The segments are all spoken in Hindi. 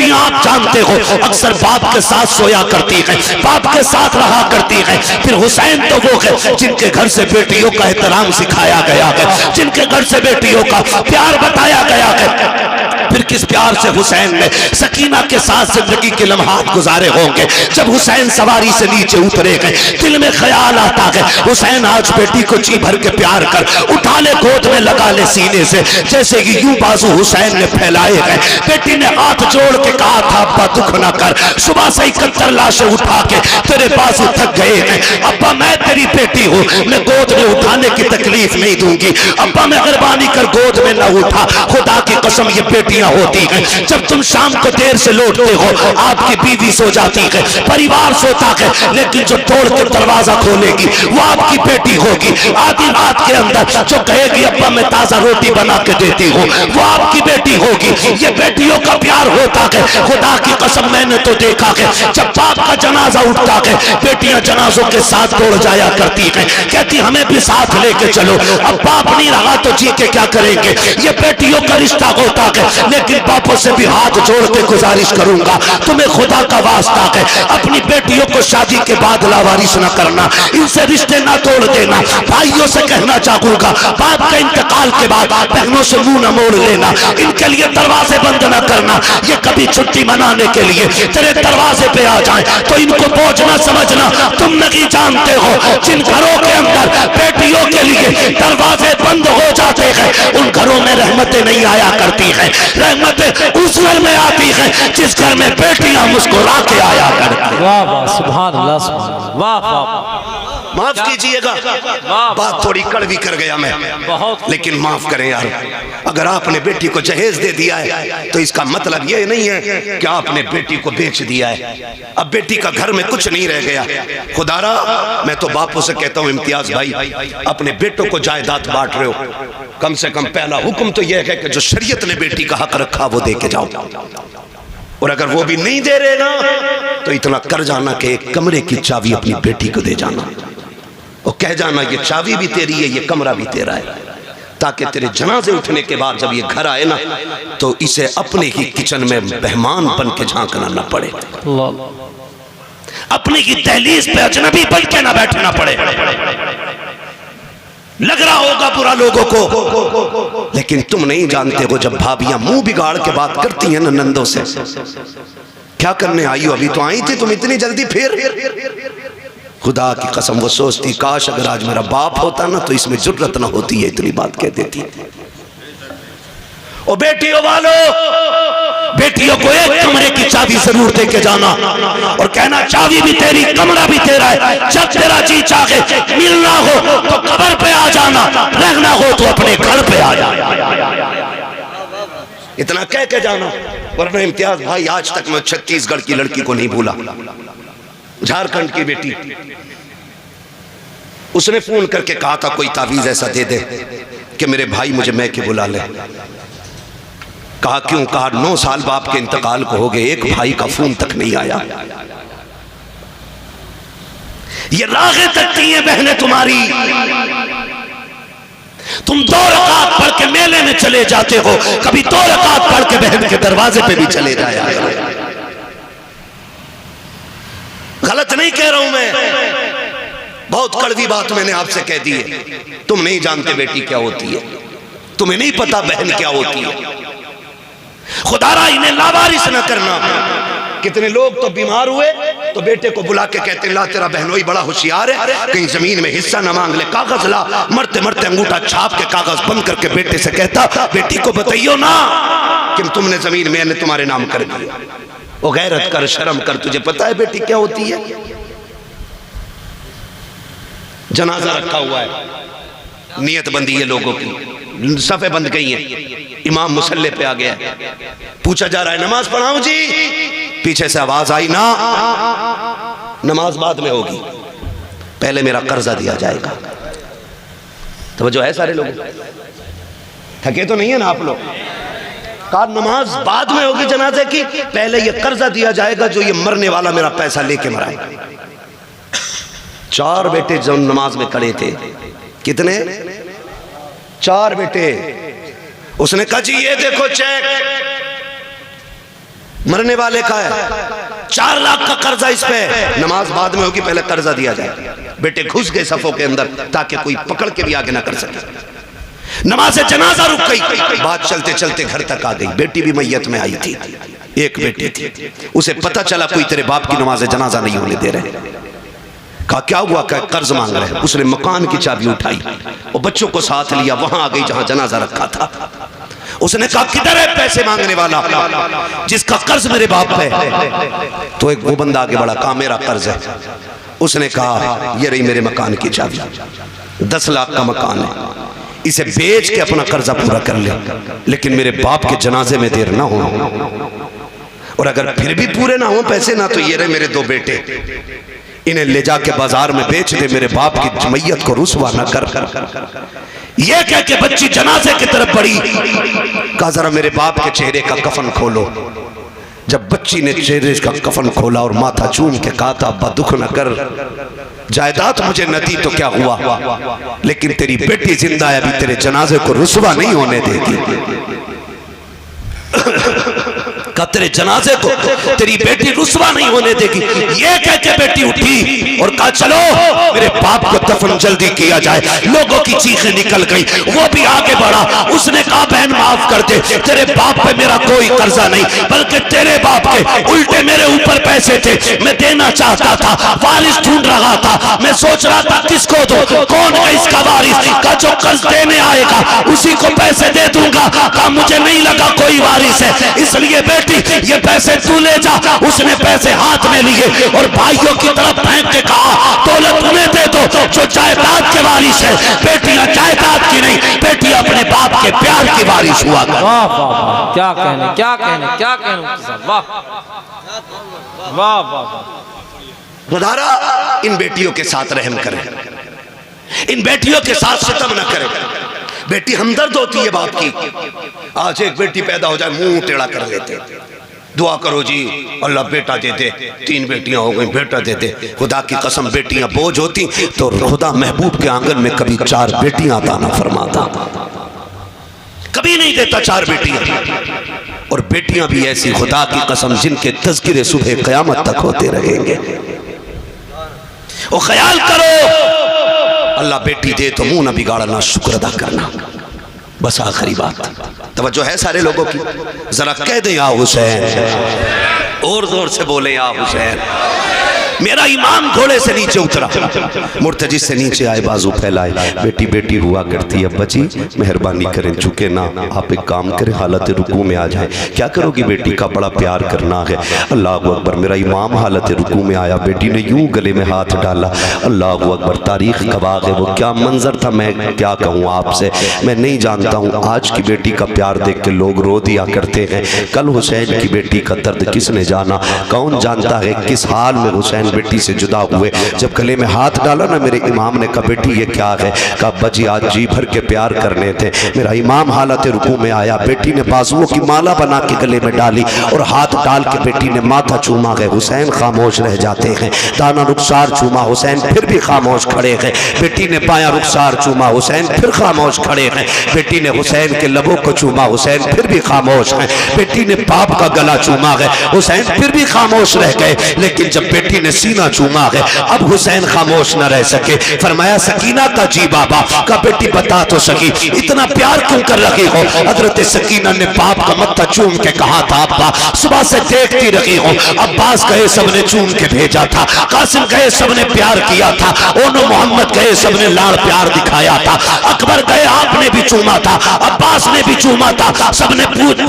बेटियां आप जानते हो अक्सर बाप के साथ सोया करती हैं, बाप के साथ रहा करती हैं। फिर हुसैन तो वो है जिनके घर से बेटियों का एहतराम सिखाया गया है, जिनके घर से बेटियों का प्यार बताया गया है। फिर किस प्यार से हुसैन ने सकीना के साथ जिंदगी के लम्हात गुजारे होंगे। जब हुसैन सवारी से नीचे उतरे गए, दिल में ख्याल आता है हुसैन आज बेटी को जी भर के प्यार कर उठा ले, गोद में लगा ले सीने से। जैसे कि यूं बाजू हुसैन ने फैलाए गए, बेटी ने हाथ जोड़ के कहा था अब्बा दुख न कर, सुबह से 71 लाशें उठा के तेरे बाजू थक गए हैं। अब्बा मैं तेरी बेटी हूँ, मैं गोद में उठाने की तकलीफ नहीं दूंगी। अब्बा मेहरबानी कर गोद में न उठा, खुदा की कसम ये बेटियां होती हैं। जब तुम शाम को देर से लौटते हो, आपकी बीवी सो जाती है, परिवार सोता है, लेकिन जो तोड़ के दरवाजा खोलेगी वो आपकी बेटी होगी। आधी रात के अंदर जो कहेगी अब्बा मैं ताजा रोटी बना के देती हूँ, वो आपकी बेटी होगी। ये बेटियों का प्यार होता है। खुदा की कसम मैंने तो देखा है जब बाप का जनाजा उठता है, बेटियां जनाजों के साथ दौड़ जाया करती हैं, कहती हमें भी साथ लेके चलो। अब बाप नहीं रहा तो जी के क्या करेंगे। ये बेटियों का रिश्ता होता है। लेकिन बापों से भी हाथ जोड़ के गुजारिश करूंगा, तुम्हें खुदा का वास्ता है अपनी बेटियों को शादी के बाद लावारिस न करना, इनसे रिश्ते ना तोड़ देना। भाइयों से कहना चाहूंगा बाप के इंतकाल के बाद बहनों से मुंह न मोड़ लेना, इनके लिए दरवाजे बंद न करना। ये कभी छुट्टी मनाने के लिए तेरे दरवाजे पे आ जाए तो इनको बोझ न समझना। तुम नहीं जानते हो जिन घरों के अंदर बेटियों के लिए दरवाजे बंद हो जाते हैं, उन घरों में रहमतें नहीं आया करती हैं। रहमतें उस घर में आती हैं जिस घर में बेटियां मुस्कुरा के आया करती। वाह वाह सुभान अल्लाह, सुभान वाह वाह। माफ कीजिएगा बात थोड़ी कड़वी कर गया मैं, लेकिन माफ करें यार। अगर आपने बेटी को जहेज दे दिया है तो इसका मतलब ये नहीं है कि आपने बेटी को बेच दिया है। अब बेटी का घर में कुछ नहीं रह गया। खुदारा मैं तो बापों से कहता हूँ इम्तियाज भाई, अपने बेटों को जायदाद बांट रहे हो, कम से कम पहला हुक्म तो यह है कि जो शरीयत ने बेटी का हक रखा वो दे के जाओ। और अगर वो भी नहीं दे रहे ना तो इतना कर जाना कि एक कमरे की चाबी अपनी बेटी को दे जाना और कह जाना ये चाबी भी तेरी है, ये कमरा भी तेरा है, ताकि तेरे जनाजे उठने के बाद जब ये घर आए ना तो इसे अपने ही किचन में मेहमान बन के झांकना ना पड़े, अपने ही दहलीज पे अजनबी बन के ना बैठना पड़े। लग रहा होगा बुरा लोगों को, लेकिन तुम नहीं जानते हो जब भाभियां मुंह बिगाड़ के बात करती हैं ना नंदों से, क्या करने आई हो, अभी तो आई थी तुम इतनी जल्दी फिर। खुदा की कसम वो सोचती काश अगर आज मेरा बाप होता ना तो इसमें जुर्रत ना होती है, इतनी बात कह देती। ओ बेटियों वालों, बेटियों को एक कमरे की चाबी जरूर दे के जाना और कहना चाबी भी तेरी, कमरा भी तेरा है। जब तेरा जी चाहे मिलना हो तो कब्र पे आ जाना, रहना हो तो अपने घर पे आ जाना। इतना कह के जाना, वरना इम्तियाज भाई आज तक मैं छत्तीसगढ़ की लड़की को नहीं भूला, झारखंड की बेटी। उसने फोन करके कहा था कोई तावीज ऐसा दे दे कि मेरे भाई मुझे मैके बुला ले। कहा क्यों? कहा 9 साल बाप के इंतकाल को हो गए, एक भाई का फोन तक नहीं आया। ये रागें तकती हैं बहनें तुम्हारी। तुम 2 रकात पढ़ के मेले में चले जाते हो, कभी 2 रकात पढ़ के बहन के दरवाजे पे भी चले जाया। गलत नहीं कह रहा हूं मैं, बहुत कड़वी बात मैंने आपसे कह दी है। तुम नहीं जानते बेटी क्या होती है, तुम्हें नहीं पता बहन क्या होती है। खुदारा इन्हें लावारिस न करना। कितने लोग तो बीमार हुए तो बेटे को बुला के कहते हैं ला तेरा बहनोई बड़ा होशियार है, कहीं जमीन में हिस्सा न मांग ले, कागज ला। मरते मरते अंगूठा छाप के कागज बंद करके बेटे से कहता बेटी को बताइयो ना कि तुमने जमीन मैंने तुम्हारे नाम कर दिया। ओ गैरत कर, शर्म कर, तुझे पता है बेटी क्या होती है। जनाजा रखा हुआ है, नियत बंदी है लोगों की, सफे बंद गई हैं, इमाम मुसल्ले पे आ गया, पूछा जा रहा है नमाज पढ़ाऊं जी? पीछे से आवाज आई ना नमाज बाद में होगी, पहले मेरा कर्जा दिया जाएगा। तो जो है सारे लोग थके तो नहीं है ना आप लोग? कहा नमाज बाद में होगी जनाजे की, पहले ये कर्जा दिया जाएगा जो ये मरने वाला मेरा पैसा लेके मराएगा। 4 बेटे जो नमाज में खड़े थे, कितने? 4 बेटे। उसने कहा जी ये देखो चेक, मरने वाले का है, 4 लाख का कर्जा इस पे, नमाज बाद में होगी, पहले कर्जा दिया जाए। बेटे घुस गए सफों के अंदर ताकि कोई पकड़ के भी आगे ना कर सके। नमाज जनाजा रुक गई, बात चलते चलते घर तक आ गई। बेटी भी मैयत में आई थी, एक बेटी थी, उसे पता चला कोई तेरे बाप की नमाज जनाजा नहीं होने दे रहे। कहा क्या हुआ? कहा कर्ज मांग रहे हैं। उसने मकान की चाबी उठाई और बच्चों को साथ लिया, वहां आ गई जहां जनाजा रखा था। उसने कहा किधर है पैसे मांगने वाला जिसका कर्ज मेरे बाप पे? तो एक वो बंदा आगे बढ़ा, कहा मेरा कर्ज है। उसने कहा ये रही मेरे मकान की चाबी, 10 लाख का मकान है, इसे बेच के अपना कर्जा पूरा कर ले, लेकिन मेरे बाप के जनाजे में देर ना हो, और अगर फिर भी पूरे ना हो पैसे ना, तो ये रहे मेरे 2 बेटे, इन्हें ले जाके बाजार में बेच दे, मेरे बाप की मैयत को रुसवा न कर। ये कह के बच्ची जनाजे की तरफ बढ़ी। कहा जरा मेरे बाप के चेहरे का कफन खोलो। जब बच्ची ने चेहरे का कफन खोला और माथा चूम के कहा था अब्बा दुख न कर, जायदाद मुझे न दी तो क्या हुआ, लेकिन तेरी बेटी जिंदा है, अभी तेरे जनाजे को रुसवा नहीं होने देगी। का तेरे जनाजे को तेरी बेटी रुसवा नहीं होने देगी। ये कह के बेटी उठी और कहा चलो मेरे बाप को दफन जल्दी किया जाए। लोगों की चीखें निकल गई, वो भी आगे बढ़ा। उसने कहा बहन माफ कर दे, तेरे बाप पे मेरा कोई कर्जा नहीं, बल्कि तेरे बाप के उल्टे मेरे ऊपर पैसे थे, मैं देना चाहता था, वारिस ढूंढ रहा था, मैं सोच रहा था किसको दो, कौन है इसका वारिस, का जो कर्ज देने आएगा उसी को पैसे दे दूंगा। कहा मुझे नहीं लगा कोई वारिस है, इसलिए बेटी ये पैसे तू ले जा। उसने पैसे हाथ में लिए और भाइयों की तरफ फेंक के कहा दौलत उन्हें दे दो जो जायदाद के वारिस है। बेटियां जायदाद की नहीं, बेटियां अपने बाप के प्यार की वारिस हुआ। वाह वाह वाह, क्या कहने क्या कहने क्या कहने, वाह वाह वाह। खुदारा इन बेटियों के साथ रहम करें, इन बेटियों के साथ सितम न करें। बेटी हमदर्द होती है बाप की। आज एक बेटी पैदा हो जाए मुंह टेढ़ा कर लेते, दुआ करो जी अल्लाह बेटा दे दे, 3 बेटियां हो गई बेटा दे दे। खुदा की कसम बेटियां बोझ होती तो खुदा महबूब के आंगन में कभी 4 बेटियां अता न फरमाता, कभी नहीं देता 4 बेटियां। और बेटियां भी ऐसी खुदा की कसम जिनके तज़किरे सुबह क़यामत तक होते रहेंगे। और ख्याल करो अल्लाह बेटी दे तो मुंह न बिगाड़ना, शुक्र अदा करना। बस आखिरी बात, तवज्जो है सारे लोगों की, जरा कह दे या हुसैन, और जोर से बोले या हुसैन। मेरा इमाम घोड़े से नीचे उतरा, मुर्तजी से नीचे आए, बाजू फैलाए, बेटी बेटी हुआ करती है, बची मेहरबानी करें झुके ना, आप एक काम करें हालत रुकू में आ जाए। क्या करोगी? बेटी का बड़ा प्यार करना है। अल्लाह अकबर। मेरा इमाम हालत रुकू में आया, बेटी ने यूं गले में हाथ डाला। अल्लाह अकबर। तारीख गवाह है वो क्या मंजर था, मैं क्या कहूँ आपसे, मैं नहीं जानता हूँ। आज की बेटी का प्यार देख के लोग रो दिया करते हैं, कल हुसैन की बेटी का दर्द किसने जाना, कौन जानता है किस हाल में हुसैन बेटी से जुदा हुए। जब गले में हाथ डाला ना मेरे इमाम ने कहा बेटी ये क्या है, कहा बजी आज जी भर के प्यार करने थे। मेरा इमाम हालत रुकू में आया, बेटी ने बाजुओं की माला बना के गले में डाली और हाथ डाल के बेटी ने माथा चूमा है। हुसैन खामोश रह जाते हैं। दाना रुखसार चूमा, हुसैन फिर भी खामोश खड़े हैं। बेटी ने बायां रुखसार चूमा, हुसैन फिर खामोश खड़े हैं। बेटी ने हुसैन के लबों को चूमा, हुसैन फिर भी खामोश है। बेटी ने बाप का गला चूमा है, हुसैन फिर भी खामोश रह गए। लेकिन जब बेटी ने सीना चूमा है अब हुसैन खामोश न रह सके। फरमाया सकीना का जी बाबा का बेटी बता तो सकी इतना प्यार क्यों कर रही हो। हजरत सकीना ने बाप का मत्था चूम के कहा था अब्बा सुबह से देखती रही हो, अब्बास गए सबने चूम के भेजा था, कासिम गए सबने प्यार किया था, ओनो मोहम्मद गए सबने लाड़ प्यार दिखाया था, अकबर गए आपने भी चूमा था, अब्बास ने भी चूमा था, सबने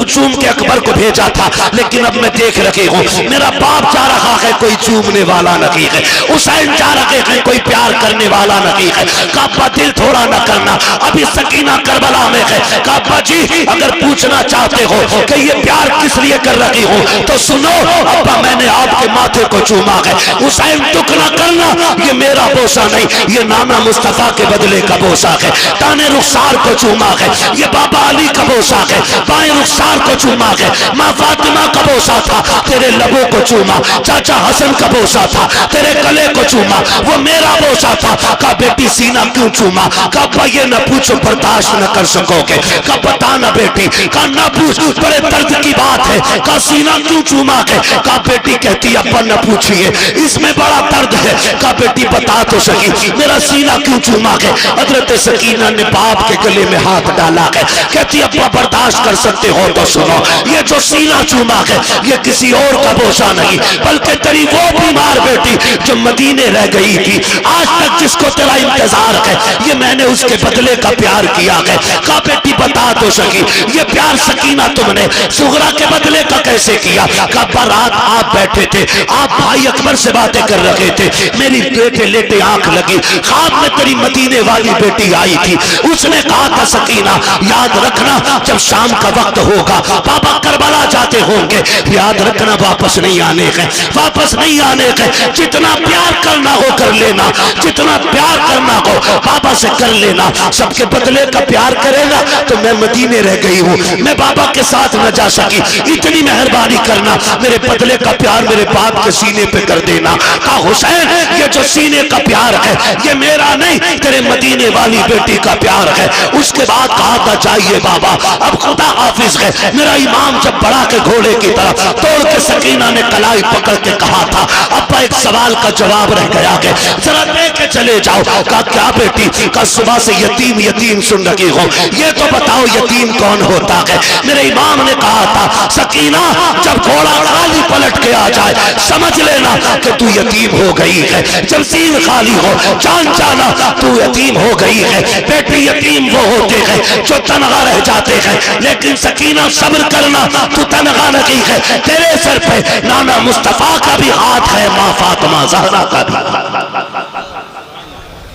चूम के अकबर को भेजा था। लेकिन अब मैं देख रही हूँ मेरा बाप जा रहा है कोई चूमने वाला नहीं है, हुसैन जा रहे हैं कोई प्यार करने वाला नहीं है। काबा दिल थोड़ा न करना, अभी सकीना करबला में है। काबा जी अगर पूछना चाहते हो कि ये प्यार किस लिए कर रही हो तो सुनो अब्बा मैंने आपके माथे को चूमा है। हुसैन दुख न करना, ये मेरा बोसा नहीं, ये नाना मुस्तफा के बदले का बोसा है। दाने रुखसार को चूमा है, ये बाबा अली का बोसा है। बाएं रुखसार को चूमा है, माँ फातिमा का बोसा था, तेरे लबों को चूमा। चाचा हसन का बोसा था, तेरे गले को चूमा, वो मेरा बोसा था। कहा बेटी सीना क्यों चूमा? कहा ये न पूछो, बर्दाश्त न कर सकोगे। कहा बता ना बेटी। कहा ना पूछ, बड़े दर्द की बात है। कहा सीना क्यों चूमा के? कहा बेटी कहती अब्बा न पूछिए, इसमें बड़ा दर्द है। कहा बेटी बता तो सकी, मेरा सीना क्यों चूमा के? हजरत सकीना ने बाप के गले में हाथ डाला के कहती अब्बा बर्दाश्त कर सकते हो तो सुनो, ये जो सीना चूमा के ये किसी और का बोसा नहीं, बल्कि तेरी वो बीमार बेटी जो मदीने रह गई थी, आज तक जिसको तेरा इंतजार है, ये मैंने उसके बदले का प्यार किया है। कहा बेटी बता तो सकी, ये प्यार सकीना तुमने सुगरा के बदले का कैसे किया? कहा बारात आप बैठे थे, आप भाई अकबर से बातें कर रहे थे, मेरी लेटे लेटे आंख लगी, ख्वाब में तेरी मदीने वाली बेटी आई थी, उसने कहा था सकीना याद रखना जब शाम का वक्त होगा पापा करबला जाते होंगे, याद रखना वापस नहीं आने के, वापस नहीं आने के, जितना प्यार करना हो कर लेना, जितना प्यार करना हो पापा से कर लेना, सबके बदले का प्यार करेगा तो मैं मदीने रह गई हूँ, मैं बाबा के साथ न जा सकी, इतनी मेहरबानी करना, मेरे बदले का प्यार मेरे बाप के सीने पे कर देना। कहा हुसैन ये जो सीने का प्यार है ये मेरा नहीं, तेरे मदीने वाली बेटी का प्यार है। उसके बाद कहा था चाहिए बाबा अब खुदा हाफिज है, मेरा इमाम जब बढ़ा के घोड़े की तरफ तोड़ के सकीना ने कलाई पकड़ के कहा था अब्बा एक सवाल का जवाब रह गया है, जरा दे के चले जाओ। कहा क्या बेटी? कहा सुबह से यतीम यतीम सुन रही हो, ये तो बताओ यतीम कौन होता है? मेरे इमाम ने कहा था सकीना जब घोड़ा खाली पलट के आ जाए समझ लेना कि तू यतीम हो गई है, जब सीन खाली हो जान जाना तू यतीम हो गई है। बेटी यतीम वो होते हैं जो तनहा रह जाते हैं, लेकिन सकीना सब्र करना तू तनहा नहीं है, तेरे सर पे नाना मुस्तफा का भी हाथ है, माँ फातिमा ज़हरा का भी।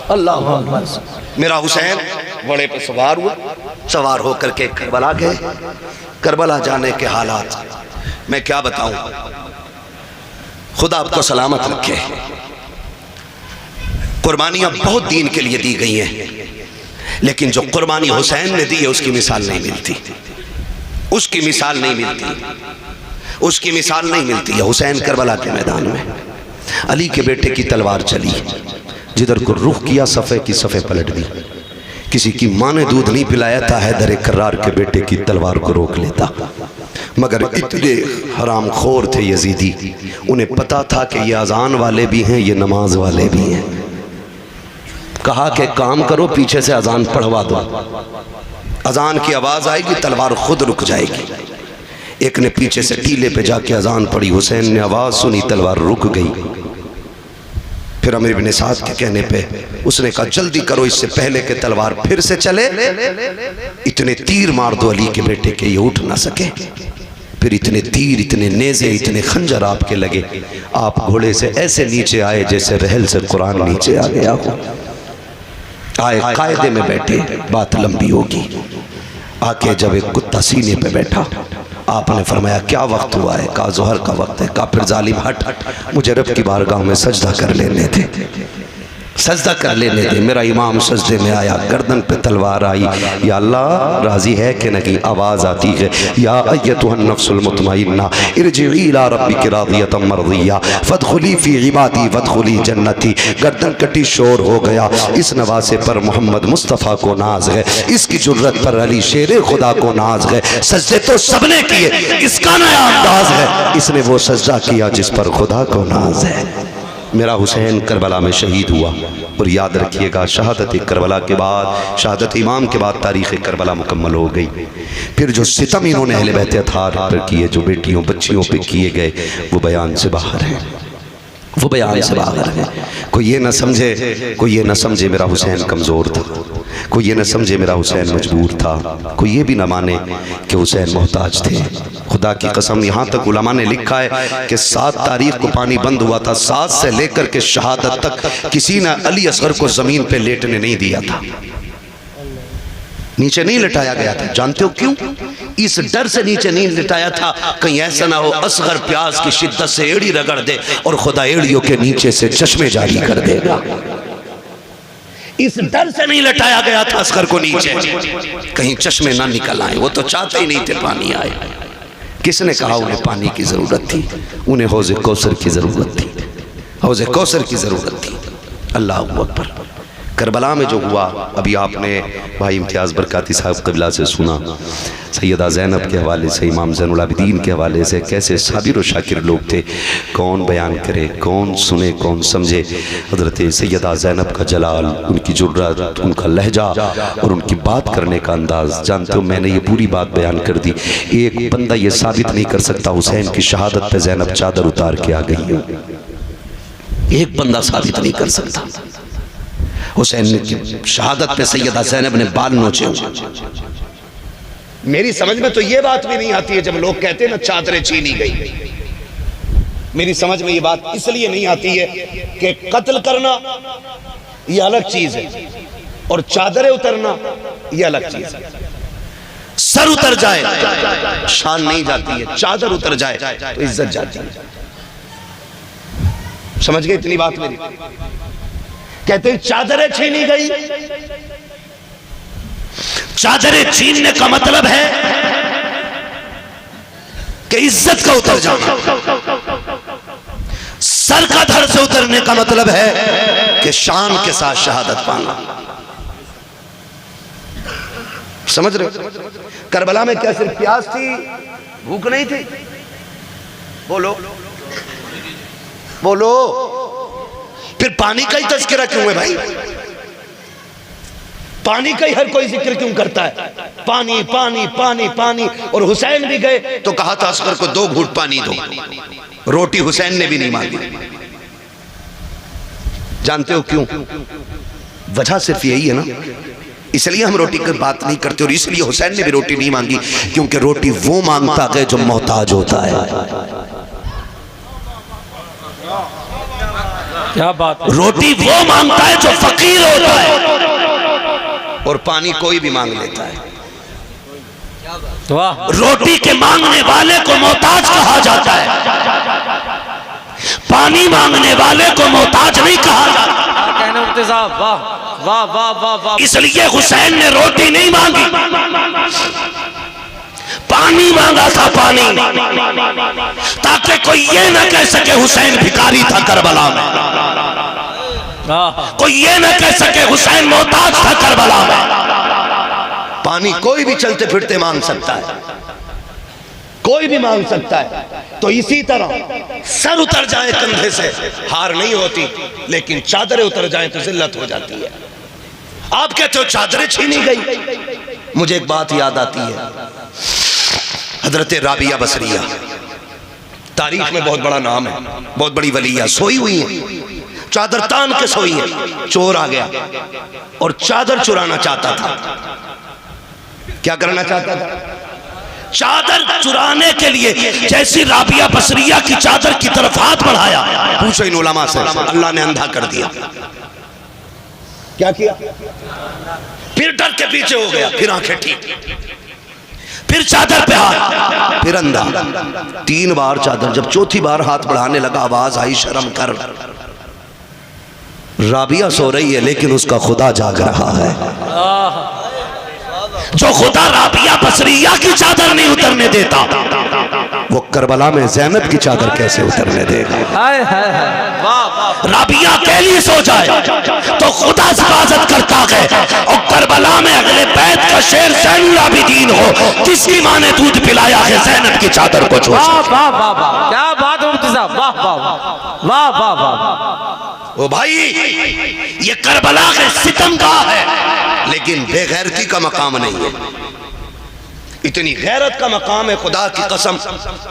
अल्लाह मेरा हुसैन घोड़े पे सवार हुआ, सवार होकर के करबला गए। करबला जाने के हालात मैं क्या बताऊं, खुदा आपको सलामत रखे। कुर्बानियां बहुत दीन के लिए दी गई हैं, लेकिन जो कुर्बानी हुसैन ने दी है उसकी मिसाल नहीं मिलती, उसकी मिसाल नहीं मिलती, उसकी मिसाल नहीं मिलती है। हुसैन करबला के मैदान में अली के बेटे की तलवार चली, जिधर को रुख किया सफ़े की सफ़े पलट दी। किसी की माँ ने दूध नहीं पिलाया था, हैदर कर्रार के बेटे की तलवार को रोक लेता, मगर इतने हराम खोर थे यजीदी, उन्हें पता था कि ये अजान वाले भी हैं, ये नमाज वाले भी हैं। कहा कि काम करो पीछे से अजान पढ़वा दो, अजान की आवाज़ आएगी तलवार खुद रुक जाएगी। एक ने पीछे से टीले पे जाके अजान पढ़ी, हुसैन ने आवाज़ सुनी, तलवार रुक गई। फिर अमीर इब्न साद के कहने पे उसने कहा जल्दी करो इससे पहले कि तलवार फिर से चले, इतने तीर मार दो अली के बेटे के ये उठ ना सके। फिर इतने तीर, इतने नेज़े, इतने खंजर आपके लगे, आप घोड़े से ऐसे नीचे आए जैसे रहल से कुरान नीचे आ गया हो। आए कायदे में बैठे, बात लंबी होगी। आके जब एक कुत्ता सीने पे बैठा, आपने फरमाया क्या वक्त हुआ है? कहा ज़ोहर का वक्त है। कहा फिर जालिम हट, मुझे रब की बारगाह में सजदा कर लेने थे, सजदा कर लेने दे। मेरा इमाम सजदे में आया, गर्दन पे तलवार आई, या अल्लाह राजी है कि नहीं? आवाज़ आती है या अय्यतुहन नफ्सुल मुतमइन्ना इरजिई इला रब्बिकी रादियतम मर्दिया फदखुली फी इबादी वदखुली जन्नती। गर्दन कटी, शोर हो गया। इस नवासे पर मोहम्मद मुस्तफ़ा को नाज है, इसकी जुर्रत पर अली शेर खुदा को नाज है। सजदे तो सबने किए, इसका नया अंदाज है, इसने वो सजदा किया जिस पर खुदा को नाज है। मेरा हुसैन करबला में शहीद हुआ। और याद रखिएगा शहादत करबला के बाद, शहादत इमाम के बाद तारीख़ करबला मुकम्मल हो गई। फिर जो सितम इन्होंने अहले बैत अतहार पर किए, जो बेटियों बच्चियों पे किए गए, वो बयान से बाहर है, वो बयान से बाहर है। कोई ये ना समझे, कोई ये ना समझे मेरा हुसैन कमज़ोर था, कोई ये ना समझे मेरा हुसैन मजबूर था, कोई ये भी ना माने कि हुसैन मोहताज थे। खुदा की कसम, यहाँ तक उलमा ने लिखा है कि 7 तारीख को पानी बंद हुआ था, 7 से लेकर के शहादत तक किसी ने अली असगर को ज़मीन पे लेटने नहीं दिया था, नीचे नहीं लिटाया गया था। जानते हो क्यों? इस डर से नीचे नहीं लिटाया था, कहीं ऐसा ना हो असगर प्यास की शिद्दत से एड़ी रगड़ दे और खुदा एड़ियों के नीचे से चश्मे जारी कर देगा। इस डर से नहीं लटाया गया था असगर को नीचे, कहीं चश्मे ना निकल आए। वो तो चाहते ही नहीं थे पानी आए। किसने कहा उन्हें पानी की जरूरत थी? उन्हें हौज़े कौसर की जरूरत थी। हौज़े कौसर की ज़रूरत थी। अल्लाह अकबर। करबला में जो हुआ, अभी आपने भाई इम्तियाज़ बरकाती साहब क़िबला से सुना, सैयदा ज़ैनब के हवाले से, इमाम ज़ैनुल आबिदीन के हवाले से, कैसे साबिर व शाकिर लोग थे। कौन बयान करे, कौन सुने, कौन समझे। हज़रत सैयदा ज़ैनब का जलाल, उनकी जुर्रत, उनका लहजा और उनकी बात करने का अंदाज़। जानते हो, मैंने ये पूरी बात बयान कर दी। एक बंदा ये साबित नहीं कर सकता हुसैन की शहादत पे ज़ैनब चादर उतार के आ गई है। एक बंदा साबित नहीं कर सकता। हुसैन की शहादत पे सैयदा ज़ैनब ने बाल नोचे। मेरी समझ में तो ये बात भी नहीं आती है जब लोग कहते हैं ना चादरें छीनी गई। मेरी समझ में ये बात इसलिए नहीं आती है कि कत्ल करना ये अलग चीज है और चादरें उतरना ये अलग चीज है। सर उतर जाए शान नहीं जाती है, चादर उतर जाए तो इज्जत जाती है। समझ गए इतनी बात मेरी? कहते हैं चादरें छीनी गई। चादरें छीनने का मतलब है कि इज्जत का उतर जाना। सर का धड़ से उतरने का मतलब है कि शान के साथ शहादत पाना। समझ रहे? करबला में क्या सिर्फ प्यास थी, भूख नहीं थी? बोलो बोलो। फिर पानी का ही तज़किरा क्यों है भाई? पानी का ही हर कोई जिक्र क्यों करता है? पानी पानी पानी पानी। और हुसैन भी गए तो कहा था असगर को 2 घूंट पानी दो। रोटी हुसैन ने भी नहीं मांगी। जानते हो क्यों? वजह सिर्फ यही है ना, इसलिए हम रोटी की बात नहीं करते। और इसलिए हुसैन ने भी रोटी नहीं मांगी, क्योंकि रोटी वो मांगता है जो मोहताज होता है। क्या बात है? रोटी वो मांगता है जो फकीर होता है, और पानी कोई भी मांग लेता है। वाह। रोटी के मांगने वाले को मोहताज कहा जाता है, पानी मांगने वाले को मोहताज नहीं कहा जाता। क्या कहने मुफ्ती साहब? वाह वाह वाह वाह वाह। इसलिए हुसैन ने रोटी नहीं मांगी, पानी मांगा था, पानी, ताकि कोई ये ना कह सके हुसैन भिखारी था करबला में। कोई ये ना कह सके हुसैन मोहताज था करबला में। पानी कोई भी चलते फिरते मांग सकता है, कोई भी मांग सकता है। तो इसी तरह सर उतर जाए कंधे से हार नहीं होती, लेकिन चादरें उतर जाए तो जिल्लत हो जाती है। आप कहते हो चादरें छीनी गई, मुझे एक बात याद आती है। हजरत राबिया बसरिया तारीख में बहुत बड़ा नाम है, बहुत बड़ी वलिया, सोई हुई है, चादर तान के सोई है। चोर आ गया और चादर चुराना चाहता था। क्या करना चाहता था? चादर चुराने के लिए जैसी राबिया बसरिया की चादर की तरफ हाथ बढ़ाया, पूछो इन उलमा से, अल्लाह ने अंधा कर दिया। क्या किया? फिर डर के पीछे हो गया, फिर आंखें ठीक, फिर चादर पे हाथ, फिर अंधा। 3 बार चादर। जब चौथी बार हाथ बढ़ाने लगा, आवाज आई, शर्म कर। राबिया सो रही है लेकिन उसका खुदा जाग रहा है। जो खुदा राबिया बसरिया की चादर नहीं उतरने देता, वो करबला में ज़ैनब की चादर कैसे उतरने देगा? राबिया अकेली सो जाए तो खुदा हिफाजत करता है, और करबला में अगले बैत का शेर ज़ैनुल आबिदीन हो, किसकी माँ ने दूध पिलाया है ज़ैनब की चादर को छोड़। वाह वाह वाह, क्या बात है मुफ्ती साहब, वाह वाह वाह वाह वाह। ओ भाई, ये करबला के सितमगाह है, लेकिन बेगैरती का मकाम नहीं है। इतनी गैरत का मकाम है, खुदा की कसम।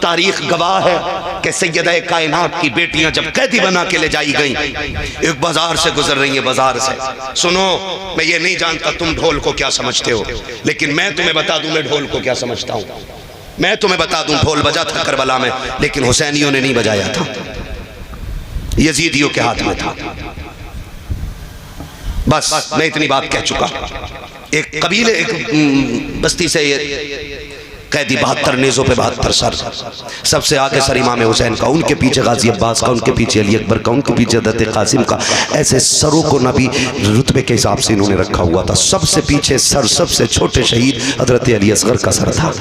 तारीख गवाह है कि सैयदा कायनात की बेटियां जब कैदी बना के ले जाई गई, एक बाजार से गुजर रही है, बाजार से। सुनो, मैं ये नहीं जानता तुम ढोल को क्या समझते हो, लेकिन मैं तुम्हें बता दूं मैं ढोल को क्या समझता हूं। मैं तुम्हें बता दूं, ढोल बजा था करबला में, लेकिन हुसैनियों ने नहीं बजाया था, यजीदियों के हाथ में था। बस मैं इतनी बात कह चुका। एक कबीले, एक बस्ती से ये कैदी 72 नेज़ों पे 72 सर, सबसे आगे सर इमाम हुसैन का, उनके पीछे गाजी अब्बास का, उनके पीछे अली अकबर का, उनके पीछे हज़रत कासिम का। ऐसे सरों को नबी रुतबे के हिसाब से इन्होंने रखा हुआ था। सबसे पीछे सर, सबसे छोटे शहीद हज़रत अली असगर का सर था।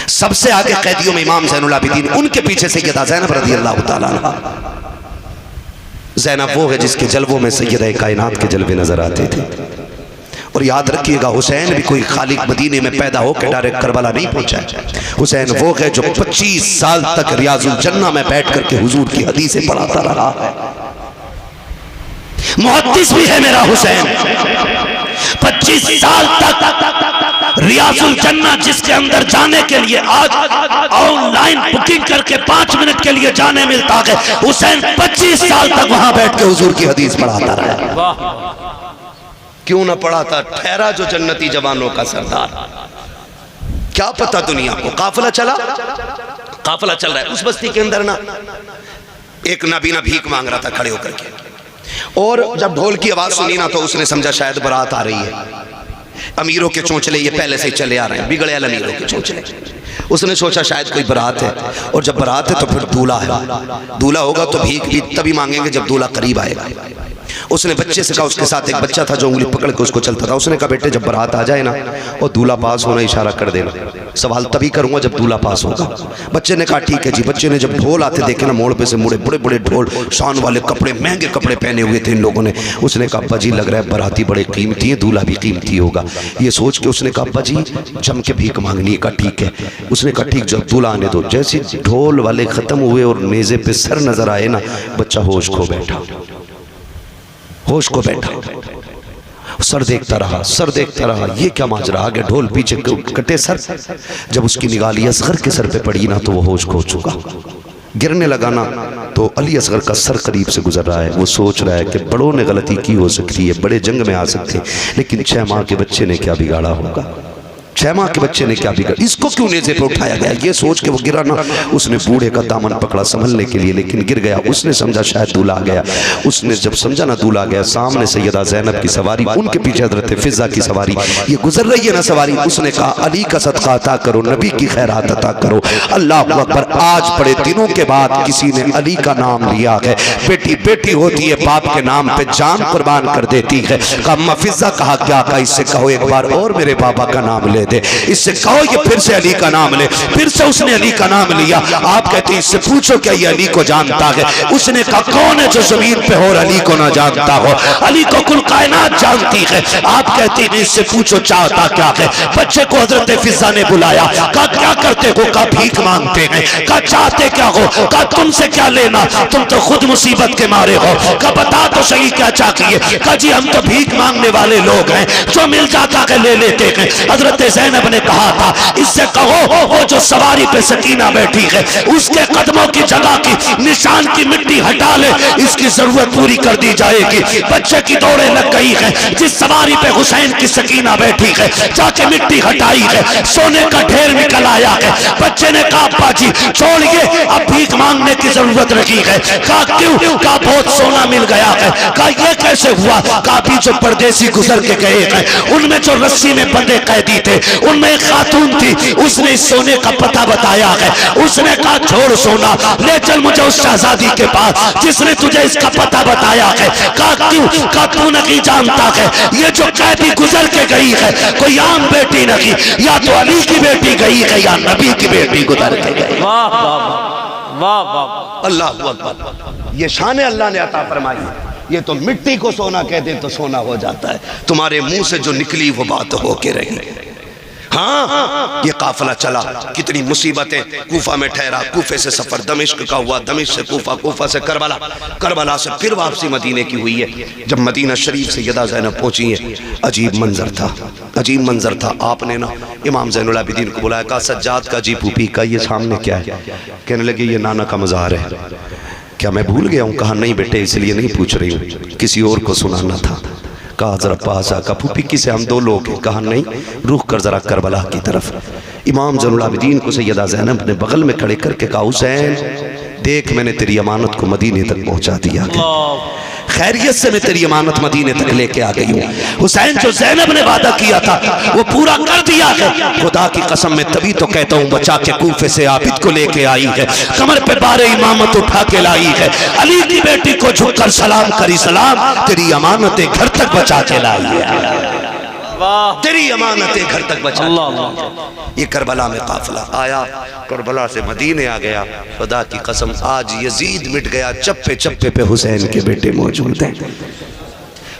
सबसे आगे कैदियों में इमाम ज़ैनुल आबिदीन, उनके पीछे सैयदा ज़ैनब रज़ियल्लाहु ताला अन्हा। ज़ैनब वो है जिसके जलवों में सैयद कायनात के जलवे नजर आते थे। और याद रखिएगा, हुसैन भी कोई खाली मदीने में पैदा होकर डायरेक्ट करबला नहीं पहुंचा है। हुसैन वो है जो 25 साल तक रियाजुल जन्ना में बैठ करके हुजूर की हदीसें पढ़ाता रहा है। मुहद्दिस भी है मेरा हुसैन। 25 साल तक रियाजुल जन्ना जिसके अंदर जाने के लिए आज ऑनलाइन बुकिंग करके 5 मिनट के लिए जाने मिलता है, हुसैन 25 साल तक वहां बैठ के हुजूर की हदीस पढ़ाता रहा। क्यों ना पढ़ाता? ठहरा जो जन्नती जवानों का सरदार। क्या पता दुनिया को। काफिला चला, काफिला चल रहा है। उस बस्ती के अंदर ना एक नाबीना भीख मांग रहा था खड़े होकर के, और जब ढोल की आवाज सुनी ना तो उसने समझा शायद बारात आ रही है। अमीरों के चोंचले ये पहले से ही चले आ रहे हैं, बिगड़े अमीरों के चोंचले। उसने सोचा शायद कोई बारात है, और जब बारात है तो फिर दूल्हा है। दूल्हा होगा तो भीख भी तभी मांगेंगे जब दूल्हा करीब आएगा। उसने बच्चे से कहा, उसके साथ एक बच्चा था जो उंगली पकड़ के उसको चलता था। उसने कहा बेटे जब बारात आ जाए ना और दूल्हा पास होना इशारा कर देना, सवाल तभी करूंगा जब दूल्हा पास होगा। बच्चे ने कहा ठीक है जी। बच्चे ने जब ढोल आते देखे ना, मोड़ पे से मुड़े, बड़े बड़े ढोल, शान वाले कपड़े, महंगे कपड़े पहने हुए थे इन लोगों ने। उसने कहा अब्बा जी लग रहा है बाराती बड़े कीमती है, दूल्हा भी कीमती होगा। ये सोच के उसने कहा अब्बा जी जम के भीख मांगनी है। कहा ठीक है। उसने कहा ठीक, जब दूल्हा आने दो। जैसे ढोल वाले खत्म हुए और नेज़े पे सर नजर आए ना, बच्चा होश खो बैठा, होश को बैठा। सर देखता रहा, सर देखता रहा, ये क्या माजरा, आगे ढोल पीछे कटे सर। जब उसकी निगाह अली असगर के सर पे पड़ी ना तो वो होश खो चुका। गिरने लगा ना तो अली असगर का सर करीब से गुजर रहा है। वो सोच रहा है कि बड़ों ने गलती की हो सकती है, बड़े जंग में आ सकते हैं, लेकिन 6 माह के बच्चे ने क्या बिगाड़ा होगा, 6 माह के बच्चे ने क्या बिगाड़ा, इसको क्यों नेज़े पे उठाया गया। ये सोच के वो गिरा ना, उसने बूढ़े का दामन पकड़ा संभलने के लिए, लेकिन गिर गया। उसने समझा शायद दूल्हा आ गया। उसने जब समझा ना दूल्हा आ गया, सामने सैयदा ज़ैनब की सवारी, उनके पीछे हज़रत फिज़ा की सवारी, ये गुजर रही है ना सवारी। उसने कहा अली का सदका अता करो, नबी की खैरात अता करो। अल्लाह अकबर। आज बड़े दिनों के बाद किसी ने अली का नाम लिया है। बेटी बेटी होती है, बाप के नाम पे जान कुर्बान कर देती है। कहा अम्मा फिज़ा, कहा क्या? कहा इससे कहो एक बार और मेरे पापा का नाम ले दे, इससे कहो ये फिर से अली का नाम ले। फिर से उसने अली का नाम लिया। आप कहते इससे पूछो क्या ये अली को जानता है? उसने कहा कौन है जो जमीन पे हो और अली को ना जानता हो? अली को कुल कायनात जानती है। आप कहती हैं इससे पूछो चाहता क्या है? बच्चे को हजरत फिज़ा ने बुलाया, कहा क्या करते हो? कहा भीख मांगते हैं। कहा चाहते क्या हो? कहा तुमसे क्या लेना, तुम तो खुद मुसीबत के मारे हो। कहा बता तो सही क्या चाहिए? कहा जी हम तो भीख मांगने वाले लोग हैं, जो मिल जाता है ले लेते हैं। हजरत ज़ैनब ने कहा था इससे कहो वो जो सवारी पे सकीना बैठी है उसके कदमों की जगह की निशान की मिट्टी हटा ले, इसकी जरूरत पूरी कर दी जाएगी। बच्चे की दौड़े लग गई है, जिस सवारी पे हुसैन की सकीना बैठी है जाके मिट्टी हटाई है, सोने का ढेर निकल आया है। बच्चे ने कहा अब्बा जी छोड़िए, अब भीख मांगने की जरूरत रही है। कहा क्यों? कहा बहुत सोना मिल गया है। कहा ये कैसे हुआ? कहा अभी जो परदेसी गुजर के गए हैं उनमें जो रस्सी में बंधे कैदी थे उनमें एक खातून थी, उसने इस सोने का पता बताया है। उसने कहा छोड़ सोना, ले चल मुझे उस शहजादी के पास जिसने तुझे इसका पता बताया है। कहा क्यों? कहा तू नहीं जानता है ये जो कैदी गुजर के गई है कोई आम बेटी नहीं, या तो अली की बेटी गई है या नबी की बेटी गुजर के गई। वाह वाह वाह वाह, अल्लाह अकबर। ये शान अल्लाह ने अता फरमाई। ये तो मिट्टी को सोना कहते तो सोना हो जाता है। तुम्हारे मुंह से जो निकली वो बात होके रही। हाँ ये काफिला चला, कितनी मुसीबतें। कूफा में ठहरा, कूफे से सफर दमिश्क का हुआ, दमिश्क से कूफा, कूफा से करबला, करबला से फिर वापसी मदीने की हुई है। जब मदीना शरीफ से सैयदा ज़ैनब पहुंची है, अजीब मंजर था, अजीब मंजर था। आपने ना इमाम ज़ैनुल आबिदीन को बुलाया, कहा सज्जाद का जी फूफी का ये सामने क्या है? कहने लगे ये नाना का मज़ार है। क्या मैं भूल गया हूँ? कहा नहीं बेटे इसलिए नहीं पूछ रही हूँ, किसी और को सुनाना था। कहा जरा पास आका फूफी की से हम 2 लोग हैं। कहा नहीं रुख कर जरा करबला की तरफ। इमाम ज़ैनुल आबिदीन को सैयदा ज़ैनब ने बगल में खड़े करके कहा हुसैन देख मैंने तेरी अमानत को मदीने तक पहुंचा दिया, खैरियत से मैं तेरी अमानत मदीने तक लेके आ गई हूँ। हुसैन जो ज़ैनब ने वादा किया था वो पूरा कर दिया है। खुदा की कसम मैं तभी तो कहता हूँ बचा के कूफे से आबिद को लेके आई है, कमर पे बारे इमामत उठा के लाई है। अली की बेटी को झुककर सलाम करी, सलाम तेरी अमानतें घर तक बचा के लाई है। वाह तेरी अमानतें घर तक बचा अल्लाह दी। अल्लाह। ये करबला में काफिला आया, करबला से मदीने आ गया। खुदा की कसम आज यजीद मिट गया, चप्पे चप्पे पे हुसैन के बेटे मौजूद हैं।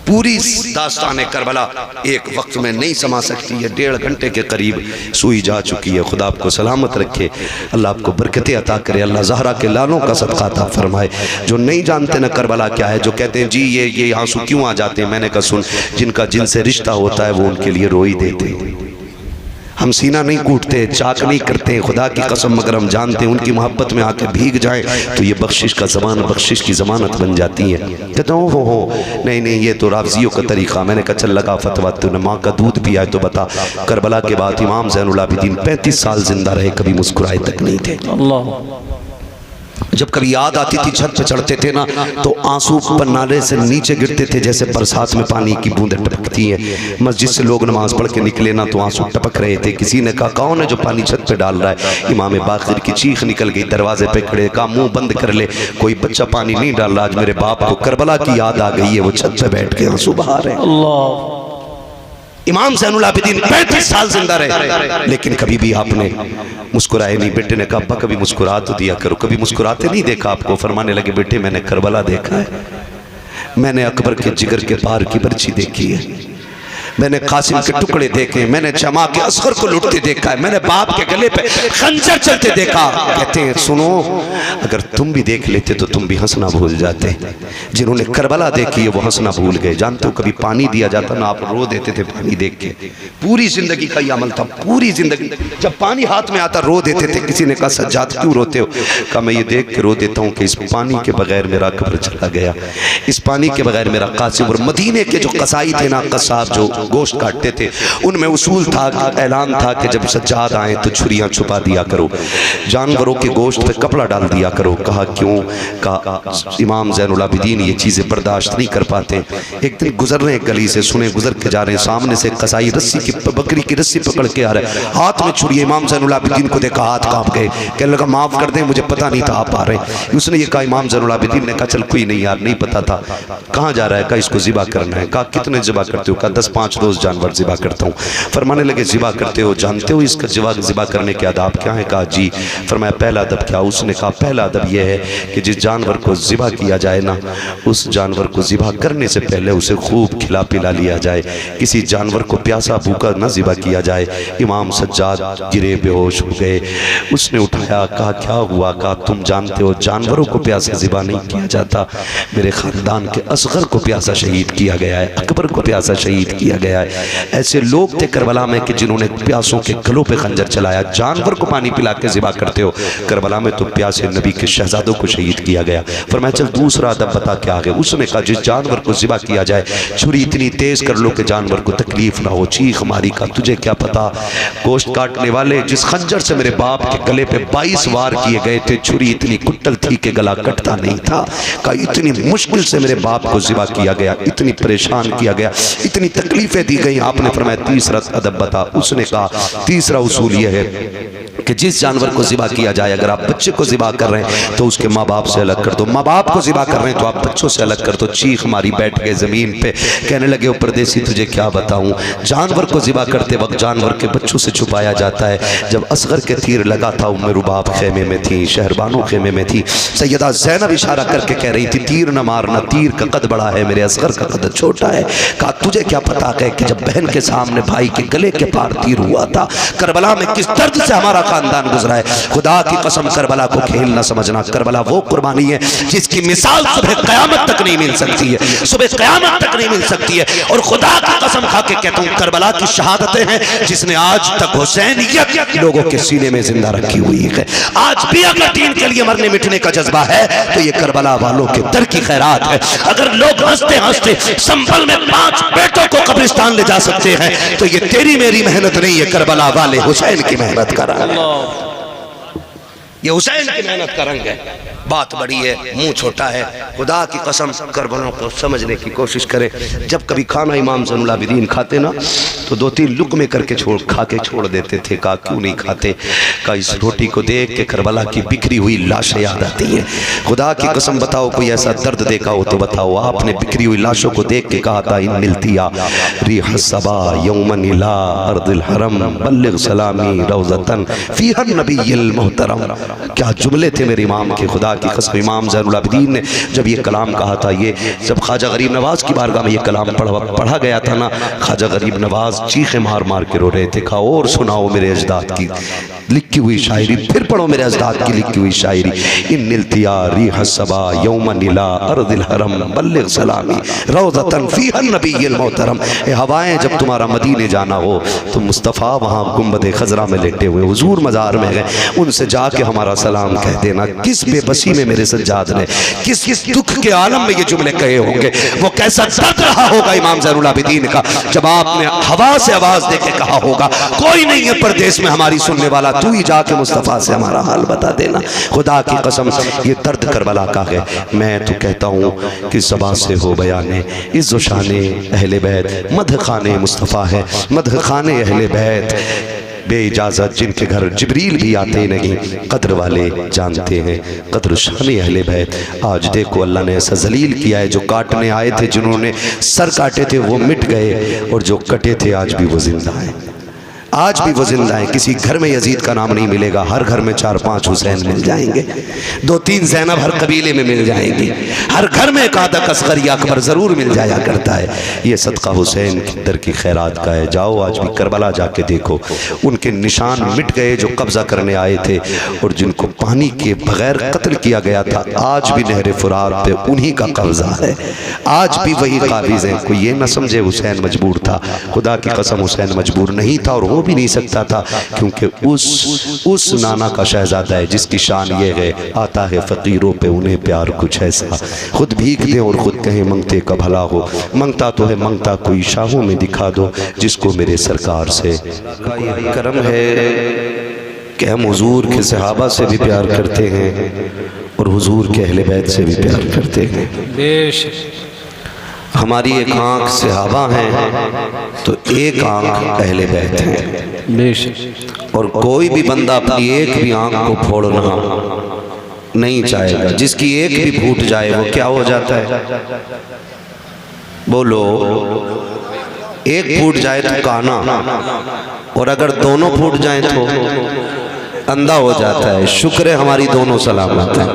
पूरी दास्तान करबला एक वक्त में नहीं समा सकती है, 1.5 घंटे के करीब सुई जा चुकी है। खुदा आपको सलामत रखे, अल्लाह आपको बरकतें अता करे, अल्लाह ज़हरा के लालों का सदका अता फरमाए। जो नहीं जानते ना करबला क्या है, जो कहते हैं जी ये आंसू क्यों आ जाते हैं, मैंने कहा सुन, जिनका जिनसे रिश्ता होता है वो उनके लिए रो ही देते हैं। हम सीना नहीं कूटते, चाक नहीं करते, खुदा की कसम, मगर हम जानते हैं उनकी मोहब्बत में आके भीग जाएं तो ये बख्शिश का ज़माना, बख्शिश की ज़मानत बन जाती है। कहते हो नहीं ये तो राफ़ज़ियों का तरीक़ा। मैंने कहा चल लगा फतवा, तूने माँ का दूध पिया है तो बता। करबला के बाद इमाम ज़ैनुल आबिदीन 35 साल जिंदा रहे, कभी मुस्कुराए तक नहीं थे। अल्लाह। जब कभी याद आती थी, छत पे चढ़ते थे ना तो आंसू पन्नाले से नीचे गिरते थे जैसे बरसात में पानी की बूंदें टपकती हैं। मस्जिद से लोग नमाज पढ़ के निकले ना तो आंसू टपक रहे थे। किसी ने कहा कौन है जो पानी छत पे डाल रहा है? इमाम बाक़िर की चीख निकल गई, दरवाजे पे खड़े, कहा मुंह बंद कर ले, कोई बच्चा पानी नहीं डाल रहा। आज मेरे बाप को करबला की याद आ गई है, वो छत पे बैठ के आंसू बहा रहे हैं। अल्लाह। इमाम ज़ैनुल आबिदीन 35 साल जिंदा रहे, लेकिन कभी भी आपने मुस्कुराए नहीं। बेटे ने कहा अब्बा कभी मुस्कुरा तो दिया करो, कभी मुस्कुराते नहीं देखा आपको। फरमाने लगे बेटे मैंने करबला देखा है, मैंने अकबर के जिगर के पार की बर्छी देखी है, मैंने कासिम के टुकड़े देखे, मैंने जमा के असगर को लुटते देखा है, मैंने बाप के गले पे खंजर चलते देखा। कहते हैं सुनो, अगर तुम भी देख लेते तो तुम भी हंसना भूल जाते। जिन्होंने करबला देखी है वो हंसना भूल गए। जानते हो कभी पानी दिया जाता ना, आप रो देते थे पानी देख के। पूरी जिंदगी का ये अमल था, पूरी जिंदगी जब पानी हाथ में आता रो देते थे। किसी ने कहा सज्जाद क्यों रोते हो? कहा मैं ये देख के रो देता हूँ कि इस पानी के बगैर मेरा अकबर चला गया, इस पानी के बगैर मेरा कासिम। और मदीने के जो कसाई थे ना, कसाब जो गोश्त काटते थे, उनमें उसूल था, ऐलान था कि जब सज्जाद आए तो छुरियां छुपा दिया करो, जानवरों के गोश्त पे कपड़ा डाल दिया करो। कहा क्यों? कहा इमाम ज़ैनुल आबिदीन ये चीज़ें बर्दाश्त नहीं कर पाते। एक दिन गुजर रहे गली से, सुने गुजर के जा रहे हैं, सामने से कसाई रस्सी की बकरी की रस्सी पकड़ के आ रहा है, हाथ में छुरी। इमाम ज़ैनुल आबिदीन को देखा, हाथ कांप गए, कहने लगा माफ़ कर दें मुझे पता नहीं था आप आ रहे। उसने ये कहा, इमाम ज़ैनुल आबिदीन ने कहा चल कोई नहीं यार, नहीं पता था। कहाँ जा रहा है? कहा इसको ज़िबा करना है। कहा कितने ज़िबा करते हो? कहा 10-5 रोज़ जानवर ज़िबा करता हूँ। फरमाने लगे ज़िबा करते हो, जानते हो इसका ज़िबा करने के आदाब क्या है? कहा जी। फरमाया पहला अदब क्या? उसने कहा पहला अदब यह है कि जिस जानवर को ज़िबा किया जाए ना, उस जानवर को ज़िबा करने से पहले उसे खूब खिला पिला लिया जाए। किसी जानवर को प्यासा भूखा न ज़िबा किया जाए। इमाम सज्जाद गिरे, बेहोश हो गए। उसने उठाया, कहा क्या हुआ? कहा तुम जानते हो जानवरों को प्यासा ज़िबा नहीं किया जाता, मेरे ख़ानदान के असगर को प्यासा शहीद किया गया है, अकबर को प्यासा शहीद किया गया है। ऐसे लोग थे करबला में कि जिन्होंने प्यासों के गलों पे खंजर चलाया। जानवर को पानी पिला के ज़िबा करते हो, करबला में तो प्यासे नबी के शहजादों को शहीद किया गया। फरमाया चल दूसरा अदब बता क्या आगे? उसने कहा जिस जानवर को ज़िबा किया जाए छुरी इतनी तेज कर लो कि जानवर को तकलीफ ना हो, चीख मारी। का तुझे क्या पता गोश्त काटने वाले जिस खंजर से मेरे बाप के गले पे 22 वार किए गए थे, छुरी इतनी कुट्टल थी कि गला कटता नहीं था। का इतनी मुश्किल से मेरे बाप को ज़िबा किया गया, इतनी परेशान किया गया, इतनी तकलीफें दी गई। आपने फरमाया तीसरा अदब बता। उसने कहा तीसरा उसूल यह है कि जिस जानवर को ज़िबा किया जाए, अगर आप बच्चे को ज़िबा कर रहे हैं तो उसके माँ बाप से अलग कर दो, माँ बाप को ज़िबा कर रहे हैं तो आप बच्चों से अलग कर दो। चीख मारी, बैठ गए ज़मीन पे, कहने लगे ओ परदेसी तुझे क्या बताऊं, जानवर को ज़िबा करते वक्त जानवर के बच्चों से छुपाया जाता है। जब असगर के तीर लगा था उम्मे रुबाब खेमे में थी, शहरबानो खेमे में थी। सैयदा ज़ैनब इशारा करके कह रही थी तीर न मारना, तीर का कद बड़ा है, मेरे असगर का कद छोटा है। कहा तुझे क्या पता है कि जब बहन के सामने भाई के गले के पार तीर हुआ था, करबला में किस दर्द से हमारा खानदान गुजरा है। खुदा की कसम करबला को खेल न समझना, करबला वो कुर्बानी है जिसकी मिसाल सुबह क़यामत तक नहीं मिल सकती है, सुबह क़यामत तक नहीं मिल सकती है। और खुदा की कसम खा के कहता हूँ करबला की शहादतें हैं जिसने आज तक हुसैनियत लोगों के सीने में जिंदा रखी हुई है। आज भी अगर दीन के लिए मरने मिटने का जज्बा है तो ये करबला वालों के दर की खैरात है। अगर लोग हंसते हंसते संभल में 5 बेटों को कब्रिस्तान ले जा सकते हैं तो ये तेरी मेरी मेहनत नहीं है, करबला वाले हुसैन की मेहनत कर रहा है। ये हुसैन की मेहनत का रंग है। बात बड़ी है, मुंह छोटा है। खुदा की कसम करबलों को समझने की कोशिश करें। जब कभी खाना इमाम ज़ैनुल आबिदीन खाते ना तो 2-3 लुक़मे करके खा के छोड़ देते थे। कहा क्यों नहीं खाते? कहा इस रोटी को देख के करबला की बिखरी हुई लाशें याद आती हैं। खुदा की कसम बताओ कोई ऐसा दर्द देखा हो तो बताओ। आपने बिखरी हुई लाशों को देख के कहा था इन मिलतिया रिह सबा यौमन इला अर्दिल हरम बल्लिग सलामी रौज़तन फीहा नबिय्युल मुहतरम। क्या जुमले थे मेरे इमाम के। खुदा की कसम इमाम ज़ैनुल आबिदीन ने जब ये कलाम कहा था, ये जब ख्वाजा गरीब नवाज की बारगाह में ये कलाम पढ़ा गया था ना, ख्वाजा गरीब नवाज चीखे मार मार के रो रहे थे। कहा और सुनाओ मेरे अजदाद की लिखी हुई शायरी, फिर पढ़ो मेरे अजदाद की लिखी हुई शायरी। इन निलतिया रिह सबा यौमन इला अर्दिल हरम बल्लिग सलामी रौज़तन फीहा नबिय्युल मुहतरम। ए हवाएं जब तुम्हारा मदीने जाना हो तो मुस्तफ़ा वहाँ गुंबद खजरा में लेटे हुए हुजूर मज़ार में गए, उनसे जाके हमारा सलाम कह देना। किस बेबसी में मेरे सज्जाद ने किस किस दुख के आलम में ये जुमले कहे होंगे, वो कैसा दर्द रहा होगा इमाम ज़ैनुल आबिदीन का जब आपने हवा से आवाज़ दे के कहा होगा कोई नहीं है परदेश में हमारी सुनने वाला, तू ही जाके मुस्तफ़ा से हमारा हाल बता देना। खुदा की कसम ये दर्द करबला का है। मैं तो कहता हूँ कि ज़बान से हो बयाने इज़्ज़ो शाने अहले बैत मदह खाने मुस्तफ़ा है, मदह खाने अहले बैत बे इजाज़त जिनके घर जिब्रील भी आते नहीं, कद्र वाले जानते हैं कद्र शान अहले बैत। आज देखो अल्लाह ने ऐसा जलील किया है, जो काटने आए थे जिन्होंने सर काटे थे वो मिट गए, और जो कटे थे आज भी वो जिंदा हैं। आज भी वो जिंदा है। किसी घर में यजीद का नाम नहीं मिलेगा, हर घर में 4-5 हुसैन मिल जाएंगे, 2-3 ज़ैनब हर कबीले में मिल जाएंगी, हर घर में एक आधा असगर या अकबर ज़रूर मिल जाया करता है। ये सदका हुसैन की दर की खैरात का है। जाओ आज भी करबला जाके देखो, उनके निशान मिट गए जो कब्ज़ा करने आए थे और जिनको पानी के बगैर कत्ल किया गया था। आज भी नहर फुरात पे उन्हीं का कब्ज़ा है, आज भी वही काबिज़ हैं। कोई ये ना समझे हुसैन मजबूर था, खुदा की कसम हुसैन मजबूर नहीं था और भी नहीं सकता था, क्योंकि उस नाना का शहजादा है जिसकी शान ये है आता है फकीरों पे उन्हें प्यार कुछ ऐसा, खुद भीख दे और खुद कहे मंगते का भला हो, मंगता तो है मंगता कोई शाहों में दिखा दो जिसको मेरे सरकार से करम है कि हम हुजूर के सहाबा से भी प्यार करते हैं और हुजूर के अहले बैत से भी प्यार करते हैं। बेशक हमारी एक आँख सहाबा है तो एक आँख अहले बैत है। बेशक और कोई भी बंदा अपनी एक भी आँख को फोड़ना नहीं चाहेगा। जिसकी एक भी फूट जाए वो क्या हो जाता है? बोलो, एक फूट जाए तो काना, और अगर दोनों फूट जाए तो अंधा हो जाता है। शुक्र है हमारी दोनों सलामत है।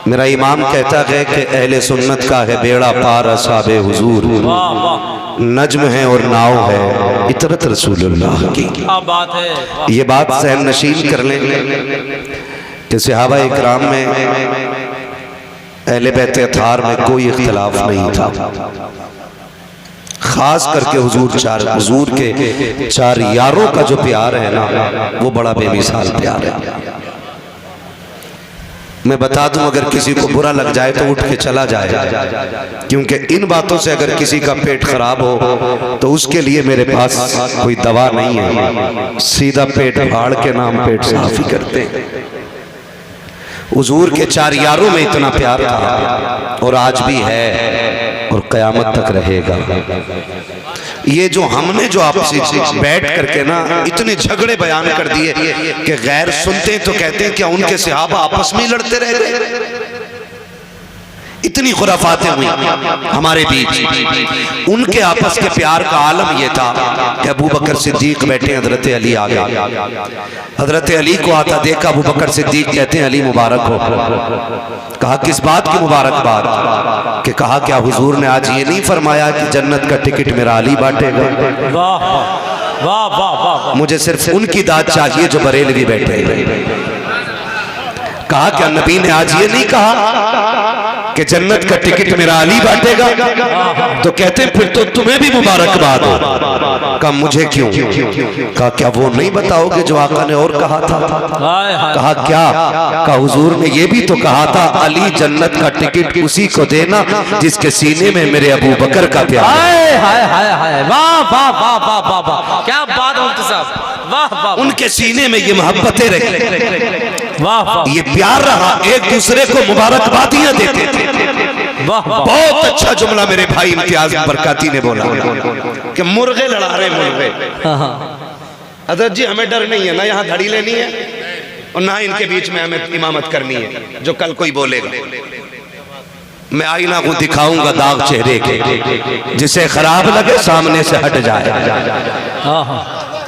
मेरा इमाम कहता है कि अहले सुन्नत का है बेड़ा पार असहाबे हुजूर, नज्म है और नाव है इतरत रसूलुल्लाह की। बात है, ये बात सहन नशीन कर लें कि सहाबा इकराम में अहले बैत अतार में कोई इख्तिलाफ नहीं था। खास करके हुजूर के 4 यारों का जो प्यार है ना वो बड़ा बेमिसाल प्यार है। मैं बता दूं अगर किसी को बुरा लग जाए तो उठ के चला जाए, क्योंकि इन बातों से अगर किसी का पेट खराब हो तो उसके लिए मेरे पास कोई दवा नहीं है। सीधा पेट फाड़ के नाम पेट साफ ही करते हैं। हुजूर के 4 यारों में इतना प्यार था और आज भी है और कयामत तक रहेगा। ये जो हमने जो आपसे बैठ करके ना इतने झगड़े बयान कर दिए कि गैर सुनते तो कहते हैं क्या उनके सहाबा आपस में लड़ते रह गए? इतनी खुराफातें हुई हमारे बीच। उनके आपस के प्यार का आलम यह था कि अबू बकर सिद्दीक बैठे, हजरत अली आ गए। हजरत अली को आता देखा अबू बकर सिद्दीक कहते हैं अली मुबारक हो। कहा किस बात की मुबारकबाद? कि कहा क्या हुजूर ने आज ये नहीं फरमाया कि जन्नत का टिकट मेरा अली बांटेगा? वाह वाह वाह वाह, मुझे सिर्फ उनकी दाद चाहिए जो बरेलवी बैठे। कहा क्या नबी ने आज ये नहीं कहा कि जन्नत का टिकट मेरा अली बांटेगा, तो कहते फिर तो तुम्हें भी मुबारकबाद हो। कहा मुझे क्यों? कहा क्या वो नहीं बताओगे जो आका ने और कहा था? कहा क्या? कहा हुजूर ने ये भी तो कहा था अली जन्नत का टिकट उसी को देना जिसके सीने में मेरे अबू बकर का प्यार है। वाह वाह वाह वाह वाह वाह, क्या बात मुफ्ती साहब, वाह वाह। उनके सीने में ये मोहब्बतें रही, वाह वाह, ये प्यार रहा, एक दूसरे को मुबारकबादियां देते थे। वाह वाह, बहुत अच्छा जुमला मेरे भाई इम्तियाज बरकाती ने बोला कि मुर्गे लड़ा रहे मुर्गे। हजरत जी हमें डर नहीं है, ना यहाँ घड़ी लेनी है और ना इनके बीच में हमें इमामत करनी है जो कल कोई बोलेगा। मैं आईना को दिखाऊंगा दाग चेहरे के, जिसे खराब लगे सामने से हट जाए।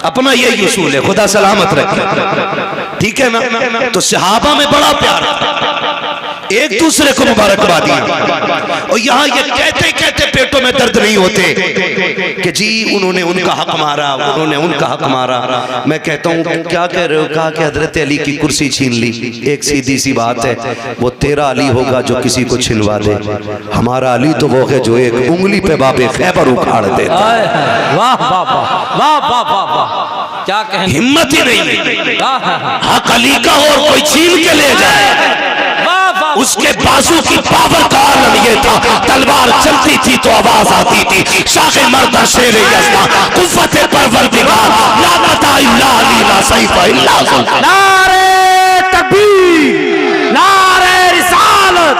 अपना यही उसूल है, खुदा सलामत रखे, ठीक है ना। तो सहाबा में बड़ा प्यार, एक दूसरे को मुबारकबादी। और यहाँ ये कहते कहते पेटों में दर्द नहीं होते कि जी उन्होंने उनका हक मारा, उन्होंने उनका हक मारा। मैं कहता हूँ क्या कह रहे हो? कहा कि हजरत अली की कुर्सी छीन ली। एक सीधी सी बात है, वो तेरा अली होगा जो किसी को छिनवा दे, हमारा अली तो वो है जो एक उंगली पे बाबे खैबर उखाड़ दे। वाह वाह वाह वाह वाह वाह, क्या कहें, हिम्मत ही नहीं हक अली का और कोई छीन के ले जाए। उसके बाजू की पावर का आलम ये था, तलवार चलती थी तो आवाज आती थी, शाखे मर्दा शेर यज़्दा कुव्वत परवरदिगार ला मता इल्ला अली ला सैफ इल्ला ज़ुल्फ़। नारे तकबीर, नारे रिसालत,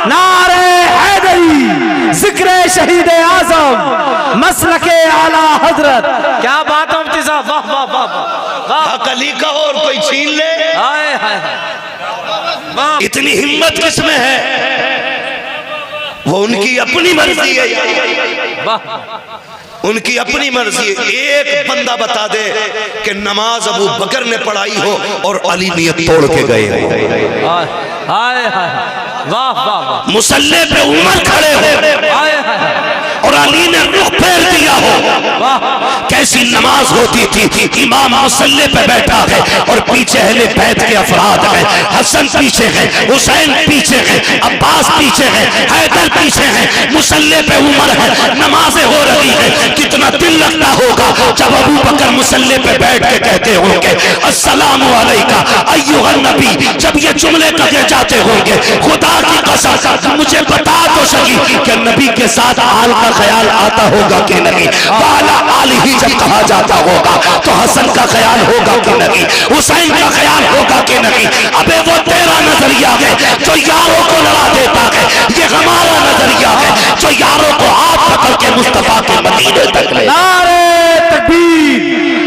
नारे हैदरी, जिक्र शहीद आज़म, मसलके आला हजरत। क्या बात है मुफ्ती साहब, वाह वाह वाह वाह। हक अली का और कोई छीन ले, हाय हाय, इतनी हिम्मत किसमें है? वो उनकी अपनी मर्जी है, उनकी अपनी मर्जी है। एक बंदा बता दे कि नमाज अबू बकर ने पढ़ाई हो और अली नियत तोड़ के गए हो। हाय हाय, वाह वाह वाह। मुसल्ले पे उमर खड़े हो और अली ने रुख फेर दिया हो। कैसी नमाज होती थी, इमाम मुसल्ले पे बैठा है और पीछे अहले बैत के अफराद हैं, हसन पीछे है, हुसैन पीछे है, अब्बास पीछे है, हैदर पीछे है, मुसल्ले पे उमर है, नमाजें हो रही है। कितना दिल लगता होगा जब अबू बकर मुसल्ले पे बैठ के कहते होंगे अस्सलामु अलैका अय्युहन नबी। जब ये जुमले कहे जाते होंगे, खुदा की कसम मुझे बता तो सही कि नबी के साथ आल का ख्याल आता होगा कि नहीं? वाला आल ही जब कहा जाता होगा तो हसन का ख्याल होगा कि नहीं? हुसैन का ख्याल होगा कि नहीं? अबे वो तेरा नजरिया है जो यारों को लड़ा देता है, ये हमारा नजरिया है जो यारों को हाथ पकड़ के मुस्तफा के मदीने तक ले। नारे तकबीर,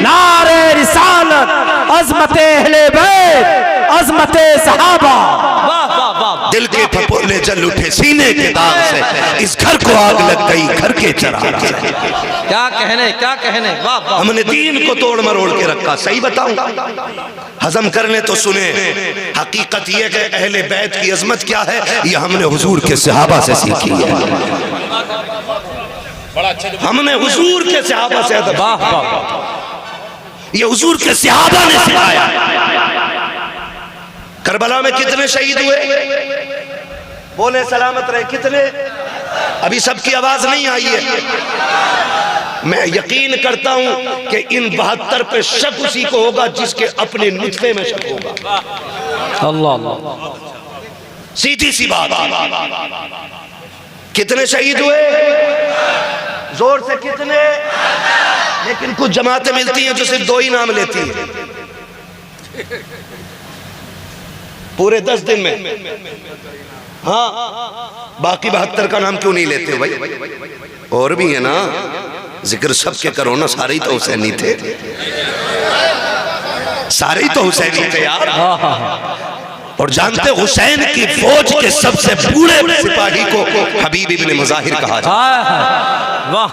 नारे रिसालत, अज़मते अहले बैत, अज़मते सहाबा। वाह वाह वाह, दिल के फपोले जल उठे सीने के दाग से, इस घर को आग लग गई घर के चराग से। क्या कहने, क्या कहने, वाह वाह। हमने दीन को तोड़ मरोड़ के रखा। सही बताऊं, हजम करने तो सुने। हकीकत यह है अहले बैत की अजमत क्या है, ये हमने हुजूर के सहाबा से सीखी है। हमने हुजूर के सहाबा से अदब, वाह वाह, ये हुजूर के सहाबा ने सिखाया। करबला में कितने शहीद हुए? बोले सलामत रहे, कितने? अभी सबकी आवाज नहीं आई है। मैं यकीन करता हूं कि इन 72 पे शक उसी को होगा जिसके अपने नुत्फे में शक होगा। अल्लाह अल्लाह, सीधी सी बात। कितने शहीद हुए? जोर से कितने? लेकिन कुछ जमातें मिलती हैं जो सिर्फ 2 ही नाम लेती हैं पूरे 10 दिन में। हाँ, बाकी 72 का नाम क्यों नहीं लेते भाई? और भी है ना, जिक्र सबके करो ना। सारे ही तो हुसैनी थे, सारे ही तो हुसैनी थे यार। और जानते हुसैन की फौज के सबसे बूढ़े सिपाही को हबीब इब्ने मुजाहिर कहा जाता है। वाह,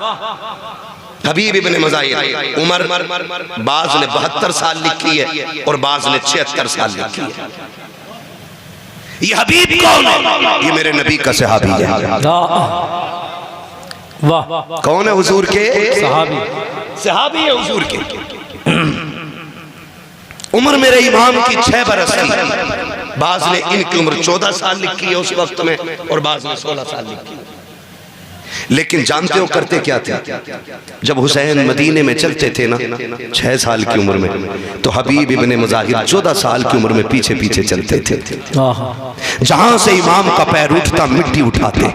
हबीब इब्ने मुजाहिर। उमर बाज ने 72 साल लिखी है और बाज ने 76 साल लिखी है। ये हबीब कौन है? ये मेरे नबी का सहाबी है। वाह, कौन है? हुजूर के सहाबी, सहाबी है हुजूर के। उम्र मेरे इमाम की 6 बरस की। बाज ने इनकी उम्र 14 साल लिखी है उस वक्त में, और बाज ने 16 साल लिखी। लेकिन जानते हो करते क्या थे? जब हुसैन मदीने में चलते थे ना 6 साल की उम्र में, तो हबीब इब्ने मुजाहिर 14 साल की उम्र में पीछे पीछे चलते थे। जहां से इमाम का पैर उठता मिट्टी उठाते,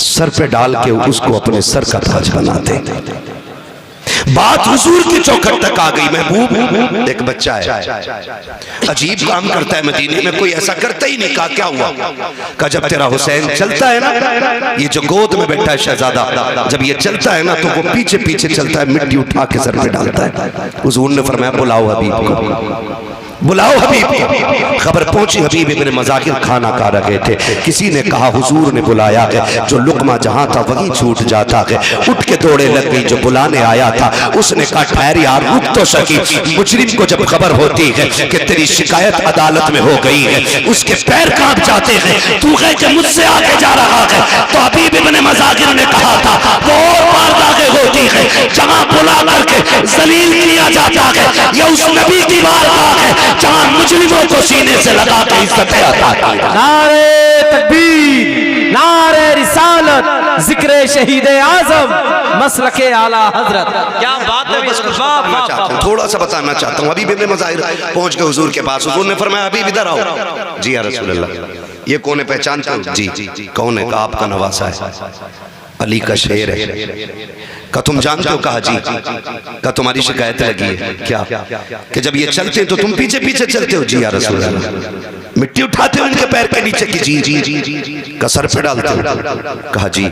सर पे डाल के उसको अपने सर का ताज बनाते। बात हुजूर की चौखट तक आ गई। महबूब एक बच्चा है, अजीब काम करता है मदीने में, कोई ऐसा करता ही नहीं। कहा क्या हुआ? कहा जब तेरा हुसैन चलता है ना, ये जो गोद में बैठा है शहजादा, जब ये चलता है ना तो वो पीछे पीछे चलता है, मिट्टी उठा के सर पे डालता है। हुजूर ने फरमाया बुलाओ हबीब को, बुलाओ हबीब को। खबर पहुंची, हबीब इब्ने मुजाहिर खाना खा रहे थे। किसी ने कहा हुजूर ने बुलाया है। जो लुकमा जहां था वहीं छूट जाता है। उठ के दौड़े लग गई। जो बुलाने आया था उसने कहा ठहर यार, रुक तो सकी। मुजरिम को जब खबर होती है कि तेरी शिकायत अदालत में हो गई है, उसके पैर कांप जाते हैं। तू कह के मुझसे आगे जा रहा है। तो हबीब इब्ने मुजाहिर ने कहा था वो और बारगाहें होती है जहां बुला करके जलील किया जाता है। यह उस नबी की बारगाह है जहां मुजरिमों को सीने से लगा के इज्जत अता की। नारे तकबीर, नारे रिसालत, जिक्र शहीद आजम, मसलके आला हजरत। क्या बात है। थोड़ा सा बताना चाहता हूँ। हबीब इब्ने मुजाहिर पहुंच गए हुजूर के पास। हुजूर ने फरमाया हबीब इधर आओ। जी या रसूल अल्लाह। ये कौन है, पहचानते हो? जी। कौन है? कहा आपका नवासा है, अली का शेर है। का तुम जानते हो? कहा जी। का तुम्हारी शिकायत लगी है क्या? कि जब ये चलते तो तुम पीछे पीछे चलते हो? जी या रसूल अल्लाह। मिट्टी उठाते हो उनके पैर के नीचे की? जी। का सर पे डालते हो? कहा जी।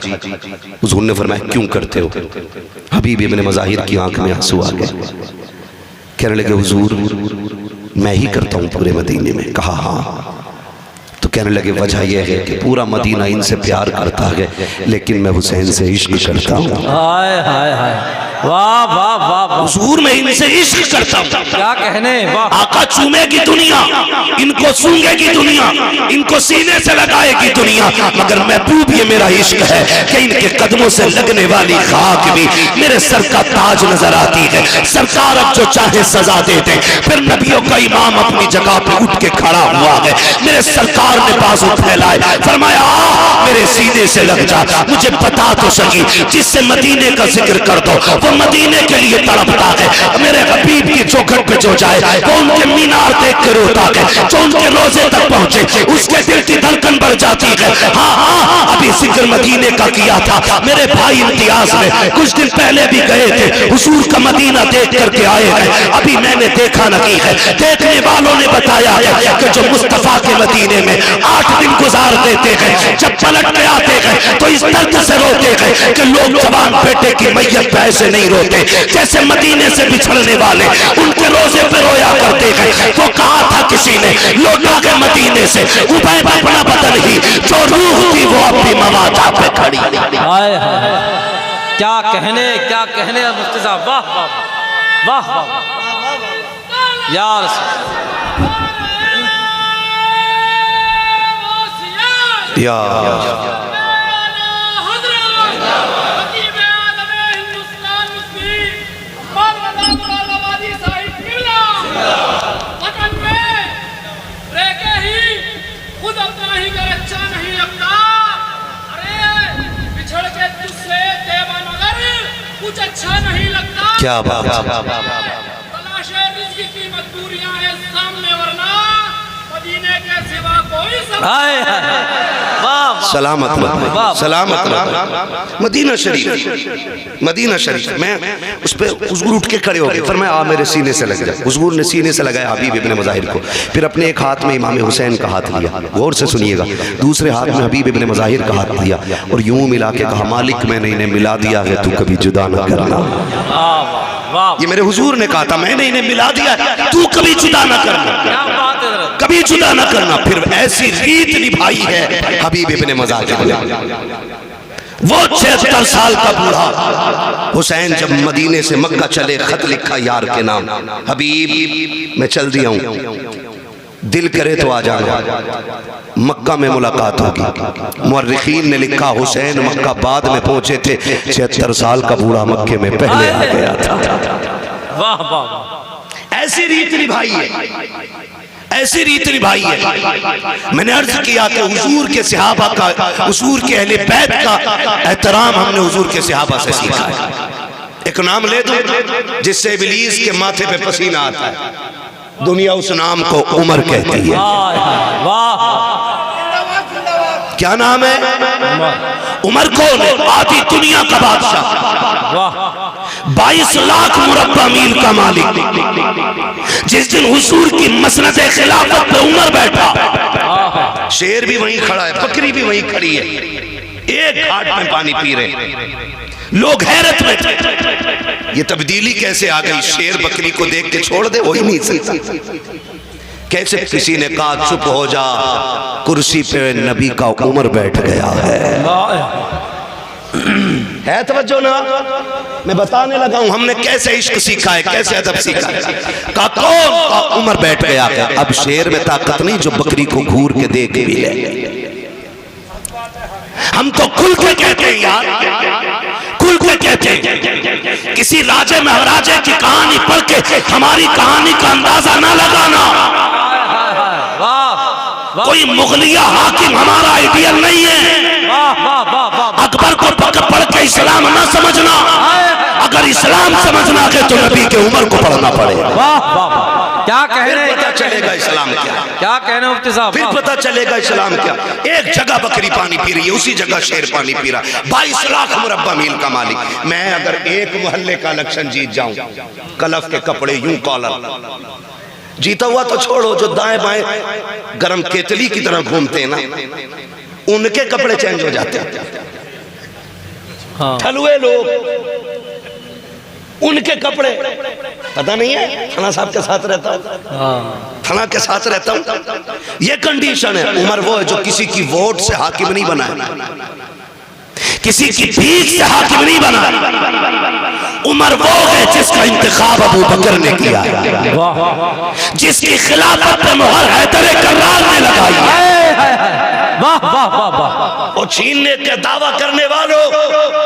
हुजूर ने फरमाया क्यों करते हो? हबीब इब्ने मुजाहिर की आंख में आंसू आ गए। कहने लगे हुजूर मैं ही करता हूँ पूरे मदीने में। कहा हाँ। तो कहने लगे वजह यह है कि पूरा मदीना इनसे प्यार करता है, लेकिन मैं हुसैन से इश्क करता हूँ। हाय हाय हाय, वाह वाह वाह। हुजूर मैं इनसे इश्क करता हूँ। क्या कहने, वाह। आका चूमेगी दुनिया, इनको सूंघेगी दुनिया, इनको सीने से लगाएगी दुनिया, मगर महबूब ये मेरा इश्क है कि इनके कदमों से लगने वाली खाक भी मेरे सर का ताज नजर आती है। सरकार अब जो चाहे सजा दे दे। फिर नबियों का इमाम अपनी जगह पे उठ के खड़ा हुआ है। मेरे सरकार ने बाजू फैलाए, फरमाया मेरे सीने से लग जा, मुझे बता तो सकी जिससे मदीने का जिक्र कर दो वो मदीने के लिए तड़पता है। मेरे हबीब की चौखट पे जो जाए वो उनके मीनार देख कर रोता है, जो उनके रोजे तक पहुंचे उसके दिल की धड़कन बढ़ जाती है। हाँ, अभी जिक्र मदीने का किया था। मेरे भाई इम्तियाज में कुछ दिन पहले भी गए थे, हुजूर का मदीना देख करके आए हैं। अभी मैंने देखा नहीं है। देखने वालों ने बताया है कि जो मुस्तफा के मदीने में 8 दिन गुजार देते हैं, जब पलट के आते हैं तो इस दर्द से रोते हैं कि लोग जवान बेटे की मैयत पे ऐसे नहीं रोते जैसे मदीने से बिछड़ने वाले उनके रोजे पे रोया करते हैं। तो कहा था किसी ने लौटा के मदीने से उबैद अपना बदन ही जो रूह थी वो अपनी मवादा पे खड़ी। हाय हाय, क्या कहने मुफ्ती साहब, वाह वाह वाह यार। अच्छा नहीं लगता। क्या बात। तलाशे रिज़्क़ की मजबूरियां है सामने, वरना मदीने के सिवा कोई सब। हाय हाय, वाह। सलामत सलामत। मदीना शरीफ, मदीना शरीफ मैं उस पर हुजूर उठ के खड़े हो गए। फिर मैं आ मेरे सीने से लग जा। हुजूर ने सीने से लगाया हबीब इब्ने मुजाहिर को। फिर अपने एक हाथ में इमाम हुसैन का हाथ लिया, गौर से सुनिएगा, दूसरे हाथ में हबीब इब्ने मुजाहिर का हाथ लिया और यूं मिला के कहा मालिक मैंने इन्हें मिला दिया है, तू कभी जुदा ना करना। ये मेरे हुजूर ने कहा था, मैंने इन्हें मिला दिया, तू कभी जुदा ना करना, कभी जुदा ना करना। फिर ऐसी रीत निभाई है हबीब इब्ने मुजाहिर ने। वो 76 साल का बूढ़ा हुसैन जब मदीने से मक्का चले, खत लिखा यार के नाम, हबीब मैं चल दिया हूँ, दिल करे तो आ जाना, मक्का में मुलाकात होगी। मुअर्रिखीन ने लिखा हुसैन मक्का बाद में पहुंचे थे, 76 साल का बूढ़ा मक्के में पहले आ गया था। वाह वाह, ऐसी रीत निभाई है। ऐसी रीत निभाई है। मैंने अर्ज किया कि हुजूर के सहाबा का, हुजूर के अहले बैत का एहतराम हमने हुजूर के सहाबा से सीखा है। एक नाम ले दो जिससे इब्लीस के माथे पे पसीना आता है, दुनिया उस नाम को उमर कहती है। क्या नाम है? उमर कौन है? आधी दुनिया का बादशाह, 22 लाख मुरब्बा मील का मालिक। जिस दिन हुजूर की मसनद खिलाफत पे उमर बैठा, शेर भी वहीं खड़ा है, बकरी भी वहीं खड़ी है, एक घाट में पानी पी रहे, लोग हैरत में थे ये तब्दीली कैसे आ गई? शेर बकरी को देख के छोड़ दे, हो ही नहीं सकता। कैसे किसी ने कहा चुप हो जा, कुर्सी पे नबी का उमर बैठ गया है तवज्जो ना? मैं बताने लगा हूं हमने कैसे इश्क सीखा है, कैसे अदब सीखा है। कहा कौन? का उमर बैठ गया है। अब शेर में ताकत नहीं जो बकरी को घूर के देख भी ले। हम तो खुल के कहते हैं यार, खुल के कहते हैं। किसी राजे महाराजे की कहानी पढ़ के हमारी कहानी का अंदाजा ना लगाना। कोई मुगलिया हाकिम हमारा आइडियल नहीं है। अकबर को पढ़ के इस्लाम ना समझना। अगर इस्लाम समझना है तो नबी के उमर को पढ़ना पड़ेगा। क्या कह रहे हैं? पता चलेगा इस्लाम क्या, क्या कह रहे हैं मुफ्ती साहब? फिर पता चलेगा इस्लाम क्या। एक जगह बकरी पानी पी रही है, उसी जगह शेर पानी पी रहा। 22 लाख मुरब्बा मील का मालिक। मैं अगर एक मोहल्ले का इलेक्शन जीत जाऊं, कलफ के कपड़े यूं कॉलर, जीता हुआ तो छोड़ो, जो दाएं बाएं गरम केतली की तरह घूमते हैं ना, उनके कपड़े चेंज हो जाते हैं। ठलुए लोग, उनके कपड़े, पता नहीं है फला साहब के साथ रहता हूं, फला के साथ रहता हूं। ये कंडीशन है। उमर वो है जो किसी की वोट से हाकिम नहीं बना, किसी की भीख से हाकिम नहीं बना। उमर वो है जिसका इंतखाब अबू बकर ने किया, जिसकी खिलाफत पे मुहर हैदर कर्रार ने लगाई है। और छीनने का दावा करने वालों,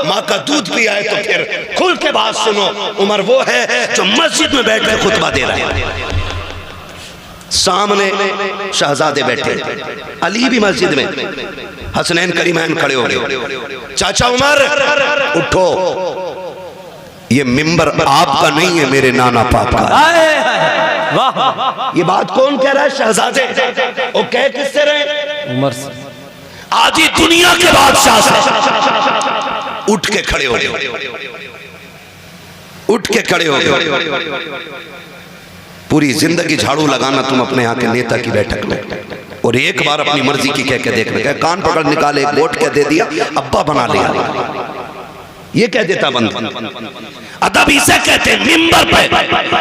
माँ का दूध पिया है तो फिर खुल के बात सुनो। उमर वो है जो मस्जिद में बैठ के खुतबा दे रहा है, सामने शहजादे बैठे, अली भी मस्जिद में, हसनैन करीमैन खड़े हो गए। चाचा उमर उठो, ये मिंबर आपका नहीं है, मेरे नाना पाप का। ये बात कौन कह रहा है? शहजादे। वो कह किससे रहे? उमर से। आधी दुनिया के बादशाह से। उठ के खड़े हो गए, उठ के खड़े हो गए। पूरी जिंदगी झाड़ू लगाना तुम अपने यहाँ के नेता की बैठक में, और एक बार अपनी मर्जी की कह के देखना। कान पकड़ निकाले, एक वोट कह दे दिया, अब्बा बना लिया, ये कह देता बंद। अदब इसे कहते हैं। मिंबर पे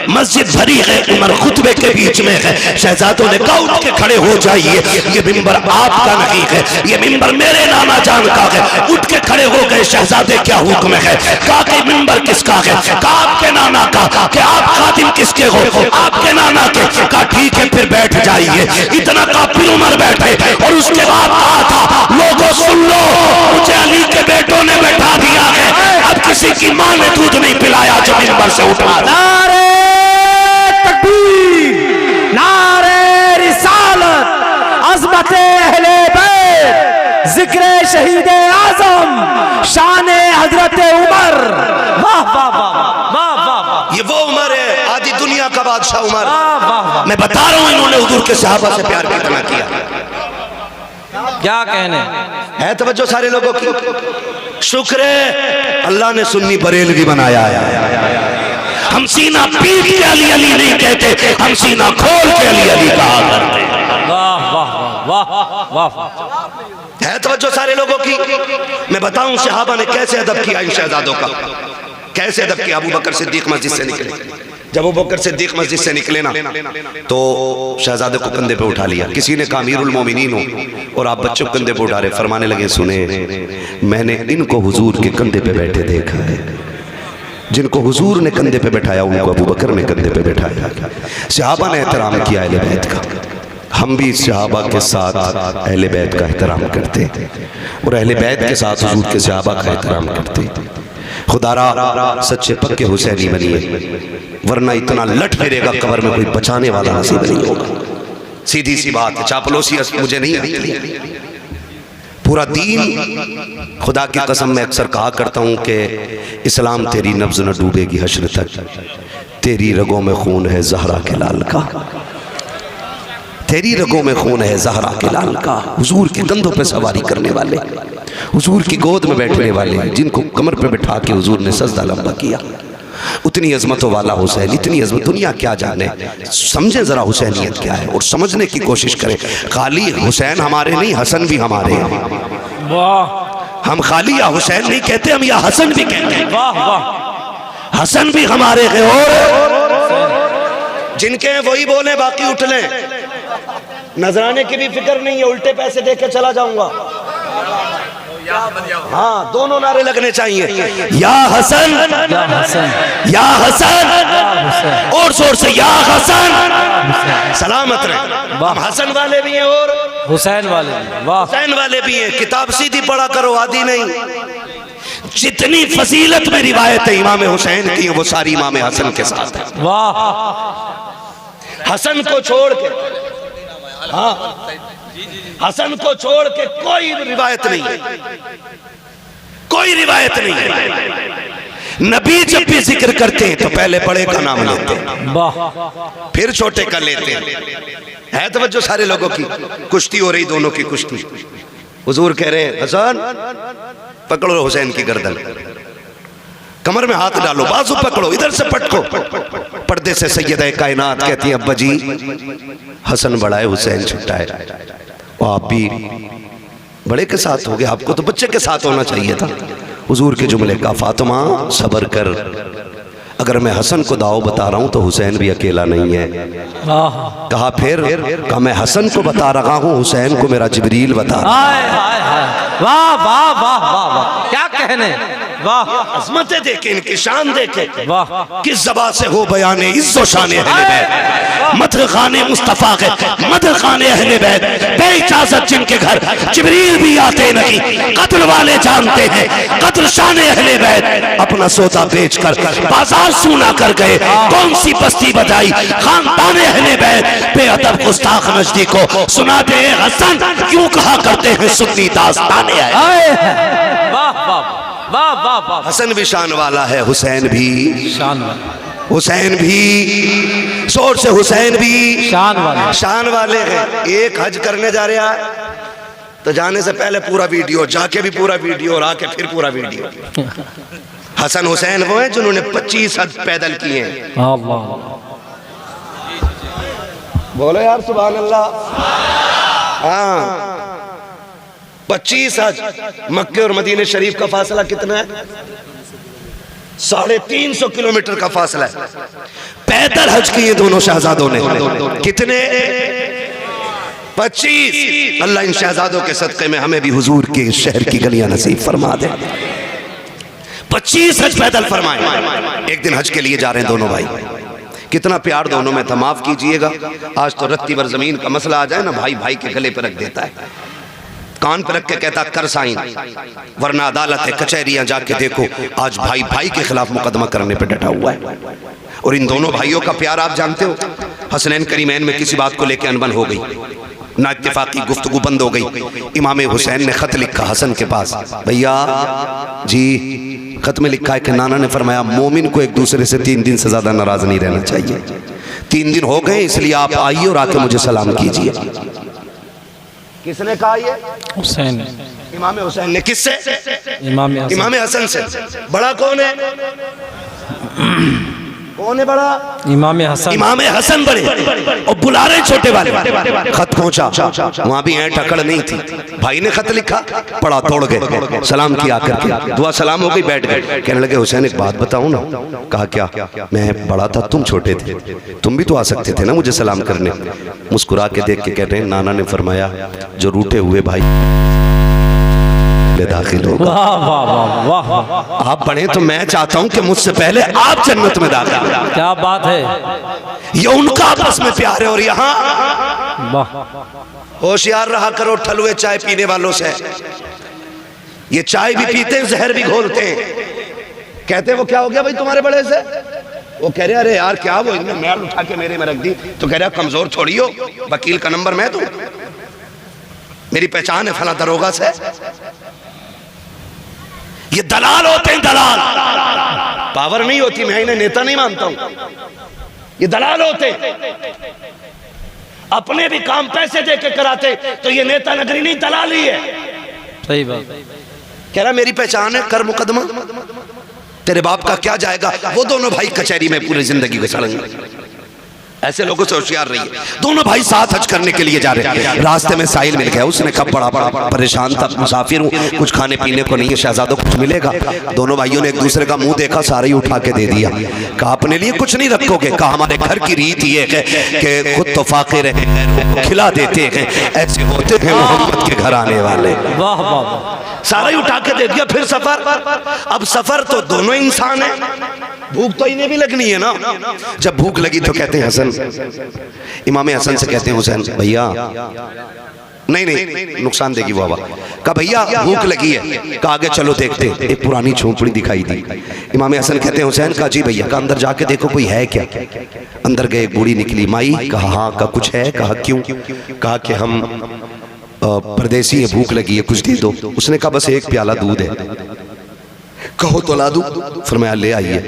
मस्जिद भरी है, उमर खुतबे के बीच में है। शहजादों ने कहा उठ के खड़े हो जाइए, ये मिंबर आपका नहीं है, ये मिंबर मेरे नाना जान का है। उठ के खड़े हो गए शहजादे, क्या हुक्म है? कहा कि मिंबर किसका है? कहा आपके नाना का। कि आप खादिम किसके हो? आपके नाना के। कहा ठीक है फिर बैठ जाइए। इतना कहा फिर उमर बैठे, और उसके बाद कहा था लोगों सुन लो, मुझे अली के बेटों ने बैठा दिया है, अब किसी की मां ने दूध नहीं पिलाया जो मिंबर से उठा। नारे तकबीर, नारे रिसालत, अज़मत अहले बैत, जिक्र शहीद आज़म, शान हजरत उमर। वाह वाह वाह वाह वाह। ये वो उमर है, आधी दुनिया का बादशाह उमर। मैं बता रहा हूं इन्होंने हुजूर के सहाबा से प्यार कितना किया। क्या कहने है तवज्जो सारे लोगों की। शुक्र है अल्लाह ने सुन्नी बरेलवी बनाया है। हम सीना पीट के अली अली नहीं कहते, हम सीना खोल के अली अली कहा करते। वाह वाह वाह वाह। है तवज्जो सारे लोगों की। मैं बताऊं सहाबा ने कैसे अदब किया इन शहजादों का, कैसे अदब किया। अबू बकर सिद्दीक मस्जिद से निकले, जब अबू बकर सिद्दीक मस्जिद से निकले ना, तो शहजादे को कंधे पे उठा लिया। किसी ने कहा अमीरुल मोमिनीन हो और आप बच्चों को कंधे पे उठा रहे। फरमाने लगे सुने, मैंने इनको हुजूर के कंधे पे बैठे देखा है। जिनको हुजूर ने कंधे पे बैठाया उनको अबू बकर ने कंधे पे बैठाया। सहाबा ने एहतराम किया अहले बैत का। हम भी सहाबा के साथ अहले बैत का एहतराम करते, और अहले बैत के साथ हुजूर के सहाबा का एहतराम करते। खुदारा सच्चे पक्के हुसैनी बनिए, वरना इतना लट फिरेगा कब्र में कोई बचाने वाला नसीब नहीं होगा। सीधी सी बात है, चापलूसी मुझे नहीं आती। पूरा दीन, खुदा की कसम मैं अक्सर कहा करता हूं कि इस्लाम तेरी नब्ज न डूबेगी हश्र तक, तेरी रगों में खून है ज़हरा के लाल का, तेरी रगों में खून है ज़हरा के लाल का। हुजूर के कंधों पे सवारी करने वाले, हुजूर की गोद में बैठने वाले, जिनको कमर पे बिठा के हुजूर ने सजदा लंबा किया, उतनी अजमतों वाला हुसैन, इतनी अजमत दुनिया क्या जाने। समझे जरा हुसैनियत क्या है और समझने की कोशिश करें। खाली हुसैन हमारे नहीं, हसन भी हमारे हैं। वाह, हम खाली या हुसैन नहीं कहते, हम या हसन भी कहते हैं। वाह वाह, हसन भी हमारे हैं और जिनके हैं वही बोले, बाकी उठ लें। नजराने की भी फिक्र नहीं है, उल्टे पैसे दे के चला जाऊंगा। हाँ, दोनों नारे लगने चाहिए, या हसन या हसन, या हसन, और जोर से या हसन। सलामत रहे। हम हसन वाले भी हैं और हुसैन वाले भी। वाह, हुसैन वाले भी हैं। किताब सीधी पढ़ा करो, आदि नहीं। जितनी फजीलत में रिवायत है इमाम हुसैन की, वो सारी इमाम हसन के साथ है। वाह, हसन को छोड़ के, हाँ, हसन को छोड़ के कोई रिवायत नहीं है, कोई रिवायत नहीं है। नबी जब भी जिक्र करते हैं तो पहले बड़े का नाम लेते हैं, वाह, फिर छोटे का लेते हैं। है तवज्जो सारे लोगों की। कुश्ती हो रही, दोनों की कुश्ती। हुजूर कह रहे हैं, हसन पकड़ो हुसैन की गर्दन, कमर में हाथ डालो, बाजू पकड़ो, इधर से पटको। पर्दे से सैयदा कायनात कहती है, अब्बा जी हसन बड़ा है, हुसैन छोटा है। आप भी बड़े के साथ हो गए, आपको तो बच्चे के साथ होना चाहिए था। हुजूर के जुमले का, फातिमा सब्र कर, अगर मैं हसन को दाव बता रहा हूं तो हुसैन भी अकेला नहीं है। कहा फिर, कहा मैं हसन को बता रहा हूं, हुसैन को मेरा जिब्रील बता रहा है। हाय हाय हाय, वाह वाह वाह वाह वाह, क्या कहने। वाह, अज़मतें देखे, इनकी शान देखे। वाह, किस ज़बान से हो बयाने इज़्ज़ो शान अहले बैत, मदह खाने मुस्तफ़ा के, मदह खाने अहले बैत, बेइजाज़त जिनके घर जिब्रील भी आते नहीं, कद्र वाले जानते हैं कद्र शान अहले बैत। अपना सौदा बेचकर बाजार सूना कर गए, कौन सी बस्ती बजाई खानदान अहले बैत। बेअदब गुस्ताख नजदी को सुनाते हैं हसन, क्यों कहा करते हैं सुन्नी दास्ताने आए। वाह वाह वाह वाह वाह, हसन भी शान वाला है, हुसैन भी शान वाला, हुसैन भी, जोर से हुसैन भी शान वाला, शान वाले हैं। एक हज करने जा रहा है तो जाने से पहले पूरा वीडियो, जाके भी पूरा वीडियो और आके फिर पूरा वीडियो। हसन हुसैन वो हैं जिन्होंने 25 हज पैदल किए हैं। बोलो यार सुभान अल्लाह। हाँ, 25 हज। मक्के और मदीने शरीफ का फासला कितना है? 350 किलोमीटर का फासला है। पैदल हज किए दोनों शहजादों ने। कितने? 25। अल्लाह इन शहजादों के सदक़े में हमें भी हुजूर के शहर की गलियां नसीब फरमा दे। 25 हज पैदल फरमाए। एक दिन हज के लिए जा रहे हैं दोनों भाई। कितना प्यार दोनों में था, माफ कीजिएगा। आज तो रत्ती भर जमीन का मसला आ जाए ना, भाई भाई के गले पर रख देता है, कान पर रख के कहता कर साइन, वरना अदालत कचहरियां जाके देखो, आज भाई भाई के खिलाफ मुकदमा करने पर डटा हुआ है। और इन दोनों भाइयों का प्यार आप जानते हो। हसनैन करीमैन में किसी बात को लेकर अनबन हो गई, ना इत्तेफाकी गुफ्तगू बंद हो गई। इमाम हुसैन ने खत लिखा हसन के पास, भैया जी खत में लिखा है कि नाना ने फरमाया मोमिन को एक दूसरे से 3 दिन से ज्यादा नाराज नहीं रहना चाहिए। 3 दिन हो गए, इसलिए आप आइए और आके मुझे सलाम कीजिए। किसने कहा ये? हुसैन, इमाम हुसैन ने। किससे? इमाम हसन से। बड़ा कौन है? कौन है बड़ा? इमाम हसन। इमाम हसन बड़े और बुला रहे छोटे वाले। खत पहुंचा, वहां भी टकड़ नहीं थी। भाई ने खत लिखा, पढ़ा, तोड़ गए, सलाम किया करके, दुआ सलाम हो गई, बैठ गए। कहने लगे हुसैन एक बात बताऊं ना? कहा क्या? मैं बड़ा था, तुम छोटे थे, तुम भी तो आ सकते थे ना मुझे सलाम करने। मुस्कुरा के देख के कह रहे हैं नाना ने फरमाया जो रूठे हुए भाई दाखिल होगा। वाह वाह वाह वाह, आप बढ़े तो मैं चाहता हूं कि मुझसे पहले आप जन्नत में दाखिल हो। क्या बात है। ये उनका आपस में प्यार है। और यहाँ वाह, होशियार रहा करो ठलुए चाय पीने वालों से। ये चाय भी पीते हैं, जहर भी घोलते हैं। कहते हैं वो क्या हो गया भाई तुम्हारे बड़े से? वो कह रहे अरे यार क्या वो इन्हें मैल उठा के मेरे में रख दी। तो कह रहा कमजोर थोड़ी हो, वकील का नंबर मैं दूं, मेरी पहचान है फला दरोगा से। ये दलाल होते हैं, दलाल। पावर नहीं होती, मैं इन्हें नेता नहीं मानता हूं, ये दलाल होते। अपने भी काम पैसे दे के कराते तो ये नेता नगरी नहीं, दलाली है। सही बात। कह रहा मेरी पहचान है, कर मुकदमा, तेरे बाप का क्या जाएगा। वो दोनों भाई कचहरी में पूरी जिंदगी गुजारेंगे। ऐसे लोगों से होशियार रही है। दोनों भाई साथ हज करने के लिए जा रहे हैं, रास्ते में साहिल मिल गया। उसने कहा बड़ा परेशान था, मुसाफिर हूँ, कुछ खाने पीने को नहीं है, शहजादों कुछ मिलेगा। दोनों भाइयों ने एक दूसरे का मुंह देखा, सारे ही उठा के दे दिया। कहा अपने लिए कुछ नहीं रखोगे? कहा हमारे घर की रीत ये है कि खुद तो फाके रहे, खिला देते हैं, ऐसे होते हैं मोहम्मद के घर आने वाले। वाह वाह। सारा ही उठा के दे दिया। फिर सफर, अब सफर तो दोनों इंसान है, भूख तो इन्हें भी लगनी है ना। जब भूख लगी तो कहते हैं हसन, इमाम हसन से कहते हैं हुसैन भैया, नहीं नुकसान देगी वो हवा। कहा भैया भूख लगी है। कहा आगे चलो देखते। एक पुरानी झोपड़ी दिखाई दी। इमाम हसन कहते हैं हुसैन का जी भैया, का अंदर जाके देखो कोई है क्या। अंदर गए, एक बूढ़ी निकली। माई? कहा हाँ। का कुछ है? कहा क्यों? कहा कि हम परदेसी है, भूख लगी है, कुछ दे दो। उसने कहा बस एक प्याला दूध है। कहो तो ला दूं। फरमाया ले आइए।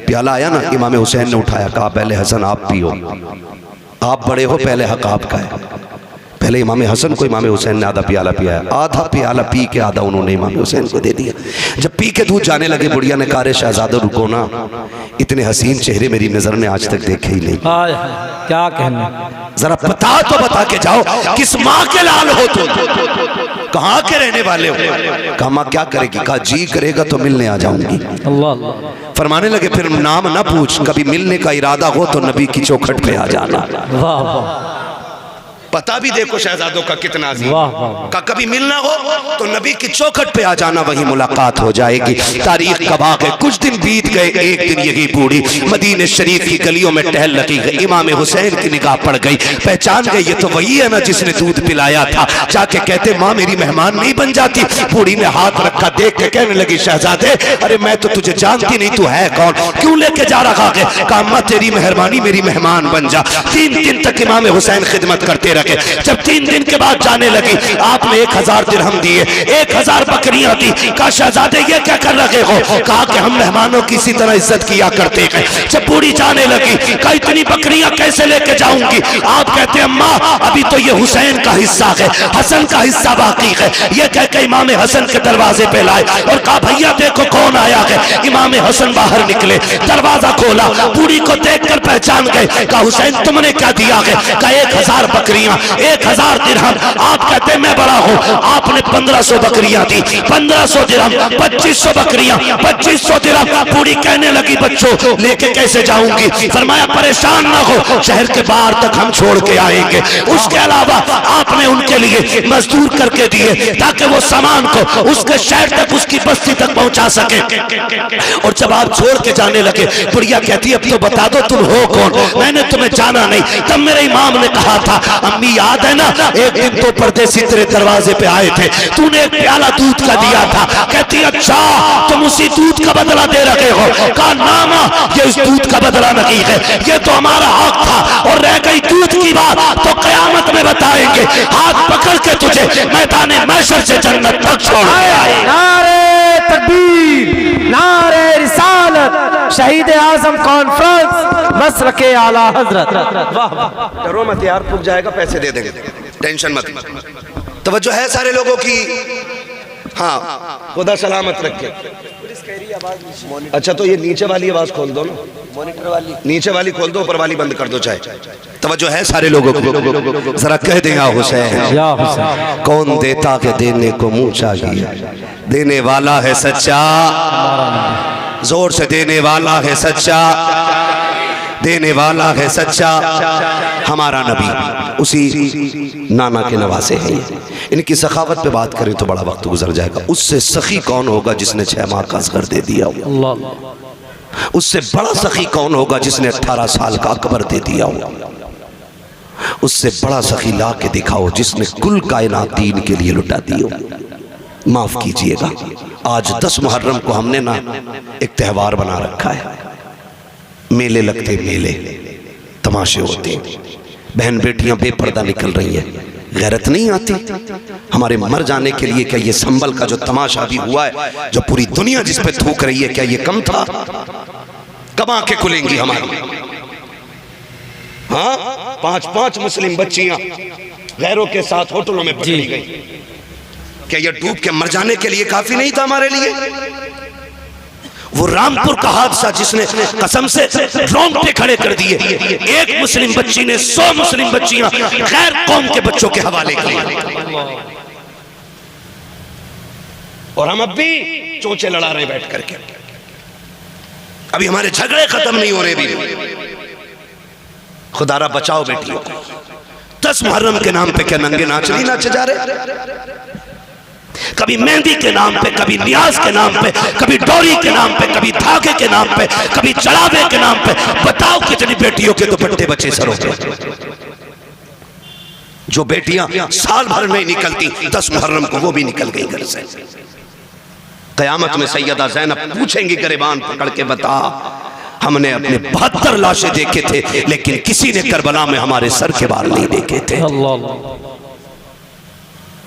प्याला आया ना, इमाम हुसैन ने उठाया। कहा पहले हसन आप पियो, आप बड़े हो, पहले हक आपका है। पहले इमाम हसन को इमाम हुसैन ने आधा प्याला पिया। आधा प्याला पी के आधा उन्होंने इमाम हुसैन को दे दिया। जब पी के दूध जाने लगे, बुढ़िया ने कहा रे शहजादा रुको ना, इतने हसीन चेहरे मेरी नजर ने आज तक देखे ही नहीं। क्या कहना, जरा बता तो बता के जाओ, किस माँ के लाल हो तुम, कहाँ के रहने वाले हो? कहा माँ क्या करेगी? कहा जी करेगा तो मिलने आ जाऊंगी। अल्लाह। फरमाने लगे फिर नाम ना पूछ, कभी मिलने का इरादा हो तो नबी की चौखट पे आ जाना। वाह वाह। पता भी देखो शहजादों का कितना अजीम। वाह वाह। का कभी मिलना हो तो नबी की चौखट पे आ जाना, वही मुलाकात हो जाएगी। तारीख का वाक़ है, कुछ दिन बीत गए। एक दिन यही बूढ़ी मदीने शरीफ की गलियों में टहल रही है। इमाम हुसैन की निगाह पड़ गई, पहचान गई ये तो वही है ना जिसने दूध पिलाया था। जाके कहते माँ मेरी मेहमान नहीं बन जाती? बूढ़ी ने हाथ रखा, देख के कहने लगी शहजादे अरे मैं तो तुझे जानती नहीं, तू है कौन, क्यों लेके जा रहा है? कहा अम्मा तेरी मेहरबानी, मेरी मेहमान बन जा। 3 दिन तक इमाम हुसैन खिदमत करते रहे। जब 3 दिन के बाद जाने लगी, आपने 1000 दिरहम दिए, 1000 बकरियां दी। कहा शहजादे ये क्या कर रहे हो? कहा कि हम मेहमानों की इसी तरह इज्जत किया करते हैं। जब बूढ़ी जाने लगी, कहा इतनी बकरियां कैसे लेके जाऊंगी? आप कहते अम्मा अभी तो ये हुसैन का हिस्सा है, हसन का हिस्सा बाकी है। ये कह के इमाम हसन के दरवाजे पे लाए और कहा भैया देखो कौन आया है। इमाम हसन बाहर निकले, दरवाजा खोला, बूढ़ी को देखकर पहचान गए। कहा हुसैन तुमने क्या दिया है? कहा 1000 बकरियां, 1000 दिरहम। आप कहते मैं बड़ा हूं, आपने 1500 बकरियां दी, 1500 दिरहम, 2500 बकरियां, 2500 दिरहम। बूढ़ी कहने लगी बच्चों लेके कैसे जाऊंगी? फरमाया परेशान ना हो, शहर के बाहर तक हम छोड़ के आएंगे। उसके अलावा आपने उनके लिए मजदूर करके दिए ताकि वो सामान को उसके शहर तक, उसकी बस्ती तक पहुंचा सके। और जब आप छोड़ के जाने लगे, बुढ़िया कहती अब तो बता दो तुम हो कौन, मैंने तुम्हें जाना नहीं। तब मेरे इमाम ने कहा था अम्मी याद है ना, एक दिन तो परदेसी तेरे दरवाजे पे आए थे, तूने एक प्याला दूध का दिया था। कहती अच्छा तुम उसी दूध का बदला दे रहे हो? कहा ना मां ये उस दूध का बदला नहीं है, ये तो हमारा हक था। और रह गई दूध की बात तो कयामत में बताएंगे, हाथ पकड़ के तुझे मैदान महशर से जन्नत तक छोड़। नारे तकबीर, नारे रिसालत, शहीद आजम कॉन्फ्रेंस, मसलके आला हजरत। डरो मत यार, पुग जाएगा, पैसे दे देंगे, टेंशन मत। तवज्जो है सारे लोगों की? हाँ खुदा सलामत रखे। अच्छा तो ये नीचे वाली आवाज खोल दो ना, मॉनिटर वाली नीचे वाली खोल दो, ऊपर वाली बंद कर दो चाहे। तवज्जो है सारे लोगों को? जरा कह दें या हुसैन, कौन देता के देने को मुंह चाहिए, देने वाला है सच्चा, जोर से देने वाला है सच्चा, देने वाला है सच्चा। हमारा नबी उसी नाना के नवासे हैं। इनकी सखावत पे बात करें तो बड़ा वक्त गुजर जाएगा। उससे सखी कौन होगा जिसने 6 माह का असगर दे दिया हो? उससे बड़ा सखी कौन होगा जिसने 18 साल का अकबर दे दिया हो? उससे बड़ा सखी ला के दिखाओ जिसने कुल कायनात दीन के लिए लुटा दी हो। माफ कीजिएगा, आज 10 मुहर्रम को हमने ना एक त्यौहार बना रखा है। मेले लगते, मेले तमाशे होते, बहन बेटियां बेपर्दा निकल रही हैं, गैरत नहीं आती हमारे मर जाने के लिए? क्या ये संभल का जो तमाशा भी हुआ है, जो पूरी दुनिया जिस पे थूक रही है, क्या ये कम था? कब आंखें खुलेंगी हमारी? हाँ, 5-5 मुस्लिम बच्चियां गैरों के साथ होटलों में पकड़ी गई। क्या ये डूब के मर जाने के लिए काफी नहीं था हमारे लिए? वो रामपुर का हादसा जिसने कसम से रोंगटे खड़े कर दिए, एक मुस्लिम बच्ची ने 100 मुस्लिम बच्चियां गैर कौम के बच्चों के हवाले की, और हम अब भी चोंचे लड़ा रहे बैठ करके। अभी हमारे झगड़े खत्म नहीं हो रहे भी। खुदारा बचाओ बेटियों को। 10 मुहर्रम के नाम पे क्या नंगे नाच नहीं नाचे जा रहे? कभी मेहंदी के नाम पे, कभी नियाज के नाम पे, कभी डोरी के नाम पे, कभी धागे के नाम पे, कभी चढ़ावे के नाम पे। बताओ कितनी बेटियों के दुपट्टे बचे सरों पे। जो बेटियां साल भर नहीं निकलती, 10 मुहर्रम को वो भी निकल गई घर से। कयामत में सैयदा ज़ैनब पूछेंगी गिरबान पकड़ के, बता हमने अपने 72 लाशें देखे थे, लेकिन किसी ने करबला में हमारे सर के बाल नहीं देखे थे।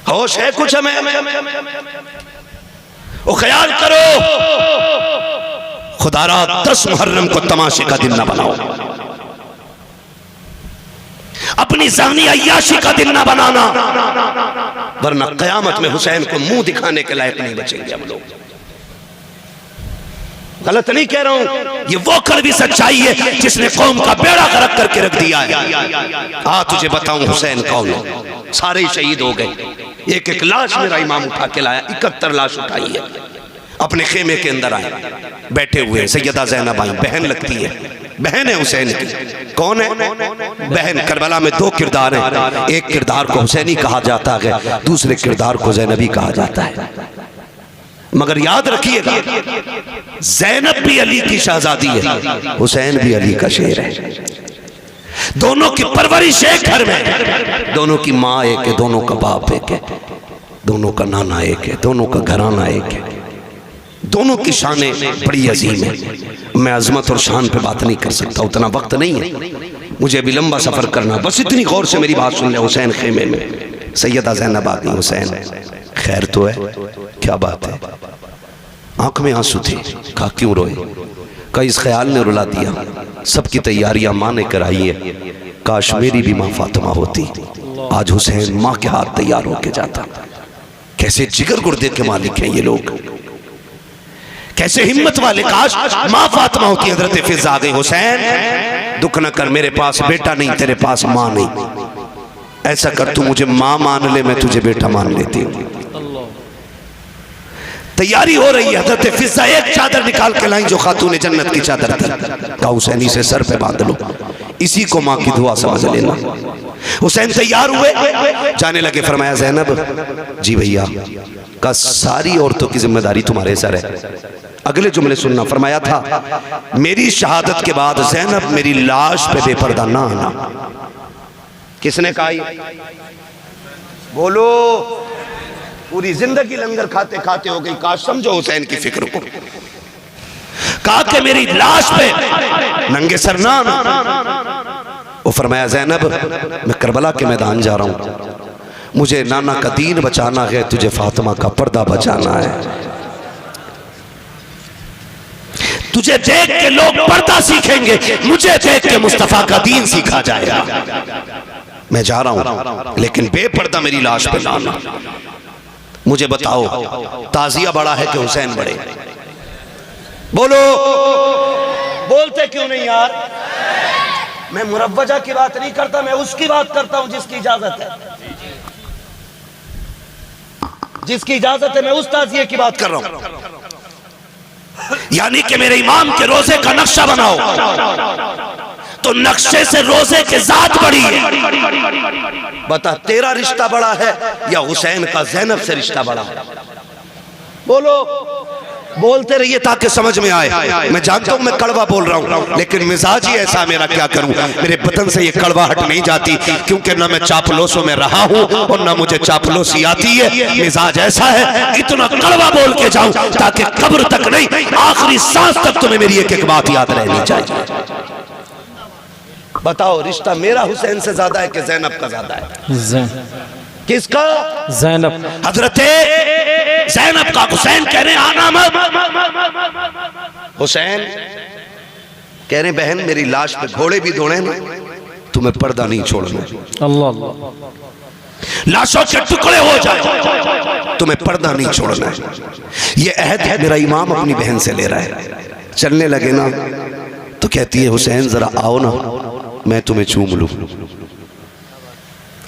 होश है कुछ हमें? वो ख्याल करो, खुदारा 10 मुहर्रम को तमाशे का दिन ना बनाओ, अपनी ज़ानी अय्याशी का दिन ना बनाना, वरना कयामत में हुसैन को मुंह दिखाने के लायक नहीं बचेंगे हम लोग। गलत नहीं कह रहा हूं, ये वो कड़वी सच्चाई है जिसने कौम का बेड़ा गर्क करके रख दिया है। आ तुझे बताऊं हुसैन कौन है? सारे ही शहीद हो गए, एक एक लाश मेरा इमाम उठा के लाया, 71 लाश उठाई है। अपने खेमे के अंदर आए, बैठे हुए सैयदा ज़ैनब आई, बहन लगती है, बहन है हुसैन की। कौन है बहन? करबला में 2 किरदार हैं, एक किरदार को हुसैनी कहा जाता है, दूसरे किरदार को ज़ैनबी कहा जाता है। मगर याद रखिएगा, ज़ैनब भी अली की शहजादी है, हुसैन भी अली का शेर है। दोनों की परवरिश एक घर में, दोनों की माँ एक है, दोनों का बाप एक है, दोनों का नाना एक है, दोनों का घराना एक है, दोनों की शानें बड़ी अजीम है। मैं अजमत और शान पे बात नहीं कर सकता, उतना वक्त नहीं है मुझे अभी लंबा सफर करना। बस इतनी गौर से मेरी बात सुन ले। हुसैन खेमे में, सैयदा ज़ैनब आ गई। हुसैन खैर तो है? क्या बात है? आंख में आंसू थे। कहा क्यों रोए? कहा इस ख्याल ने रुला दिया, सबकी तैयारियां माँ ने कराई है, काश मेरी भी माँ फातिमा होती, आज हुसैन माँ के हाथ तैयार होके जाता। कैसे जिगर गुर्दे के मालिक हैं ये लोग, कैसे हिम्मत वाले। काश माँ फातिमा होती। हजरत फिजा आ गई, हुसैन दुख न कर, मेरे पास बेटा नहीं, तेरे पास माँ नहीं, ऐसा कर तू मुझे माँ मान ले, मैं तुझे बेटा मान लेती हूँ। तैयारी हो रही है। हजरत फिजा एक चादर निकाल के लाई जो खातून जन्नत की चादर थी। कहा हुसैन से सर पे बांध लो, इसी को माँ की दुआ समझ लेना। हुसैन तैयार हुए, जाने लगे। फरमाया ज़ैनब जी भैया, का सारी औरतों की जिम्मेदारी तुम्हारे सर है। अगले जुमले सुनना। फरमाया था मेरी शहादत के बाद ज़ैनब मेरी लाश पे बेपर्दा ना आना। किसने कहा? बोलो। पूरी जिंदगी लंगर खाते खाते हो गई। काश समझो हुसैन की फिक्र को। कहा कि मेरी लाश पे नंगे सर ना आना। वो फरमाया ज़ैनब मैं करबला के मैदान जा रहा हूं, मुझे नाना का दीन बचाना है, तुझे फातिमा का पर्दा बचाना है। तुझे देख के लोग पर्दा सीखेंगे, मुझे देख के मुस्तफा का दीन सीखा जाएगा। मैं जा रहा हूं, लेकिन बेपर्दा मेरी लाश पे लाना। मुझे बताओ ताजिया बड़ा है कि हुसैन बड़े? बोलो। बोलते क्यों नहीं यार? मैं मुरव्वजा की बात नहीं करता, मैं उसकी बात करता हूं जिसकी इजाजत है। जिसकी इजाजत है मैं उस ताजिए की बात कर रहा हूं। यानी कि मेरे इमाम के रोजे का नक्शा बनाओ तो नक्शे से रोजे के जात बड़ी है। बता तेरा रिश्ता बड़ा है या हुसैन का ज़ैनब से रिश्ता बड़ा है? बोलो। बोलते रहिए ताकि समझ में आए। मैं जानता हूं मैं कड़वा बोल रहा हूं, लेकिन मिजाज ही ऐसा मेरा, क्या करूं। मेरे बदन से ये कड़वाहट नहीं जाती, क्योंकि ना मैं चापलोसों में रहा हूं और ना मुझे चापलोसी आती है। मिजाज ऐसा है, इतना कड़वा बोल के जाऊं ताकि कब्र तक नहीं, आखिरी सांस तक तुम्हें मेरी एक एक बात याद रहनी चाहिए। बताओ, रिश्ता मेरा हुसैन से ज्यादा है कि जैनब का ज्यादा है? किसका? ज़ैनब। हजरते ज़ैनब का। हुसैन कह रहे आना मत। हुसैन कह रहे बहन मेरी लाश पे घोड़े भी दौड़े ना, तुम्हें पर्दा नहीं छोड़ना। अल्लाह अल्लाह। लाशों के टुकड़े हो जाए, तुम्हें पर्दा नहीं छोड़ना है। ये अहद है मेरा इमाम अपनी बहन से ले रहा है। चलने लगे ना तो कहती है हुसैन जरा आओ ना, मैं तुम्हें चूम लूं।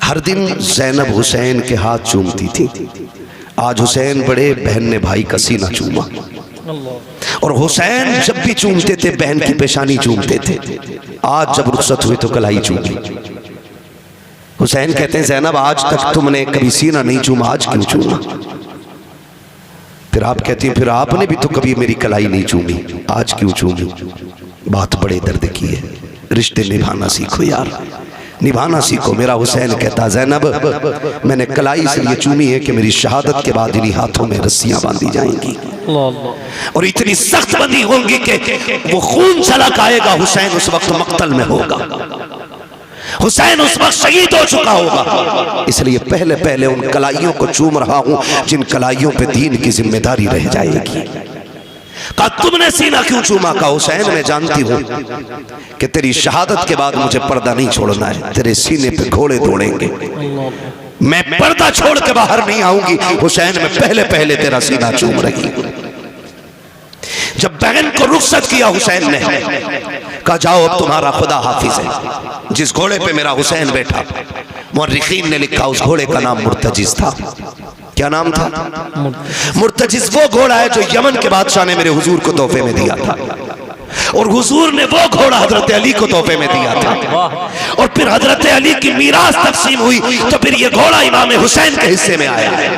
हर दिन ज़ैनब हुसैन के हाथ चूमती थी। आज हुसैन बड़े, बहन ने भाई का सीना चूमा। और हुसैन जब भी चूमते थे बहन की पेशानी चूमते थे। आज जब रुखसत हुई तो कलाई चूमी। हुसैन कहते हैं ज़ैनब आज तक तुमने कभी सीना नहीं चूमा, आज क्यों चूमा? फिर आप कहती हैं फिर आपने भी तो कभी मेरी कलाई नहीं चूमी, आज क्यों चूमी? बात बड़े दर्द की है। रिश्ते निभाना सीखो यार, निभाना सीखो। मेरा हुसैन कहता ज़ैनब मैंने कलाई इसलिए चूमी है कि मेरी शहादत के बाद इन्हीं हाथों में रस्सियां बांधी जाएंगी और इतनी सख्त बंदी होंगी कि वो खून छलक आएगा। हुसैन उस वक्त मक्तल में होगा, हुसैन उस वक्त शहीद हो चुका होगा। इसलिए पहले पहले उन कलाइयों को चूम रहा हूं जिन कलाइयों पे दीन की जिम्मेदारी रह जाएगी। कहा तुमने सीना क्यों चूमा? का हुसैन मैं जानती हूं कि तेरी शहादत के बाद मुझे पर्दा नहीं छोड़ना है, तेरे सीने पे घोड़े दौड़ेंगे, मैं पर्दा छोड़ के बाहर नहीं आऊंगी। हुसैन मैं पहले पहले तेरा सीना चूम रही हूं। जब बहन को रुखसत किया हुसैन ने कहा जाओ अब तुम्हारा खुदा हाफिज है। जिस घोड़े पे मेरा हुसैन बैठा, मुर्रिखीन ने लिखा उस घोड़े का नाम मुर्तजिज था। क्या नाम था? मुर्तजिज वो घोड़ा है जो यमन के बादशाह ने मेरे हुजूर को तोहफे में दिया था, और हुजूर ने वो घोड़ा हजरत अली को तोहफे में दिया था। और फिर हजरत अली की मीरास तकसीम हुई तो फिर ये घोड़ा इमाम हुसैन के हिस्से में आया है।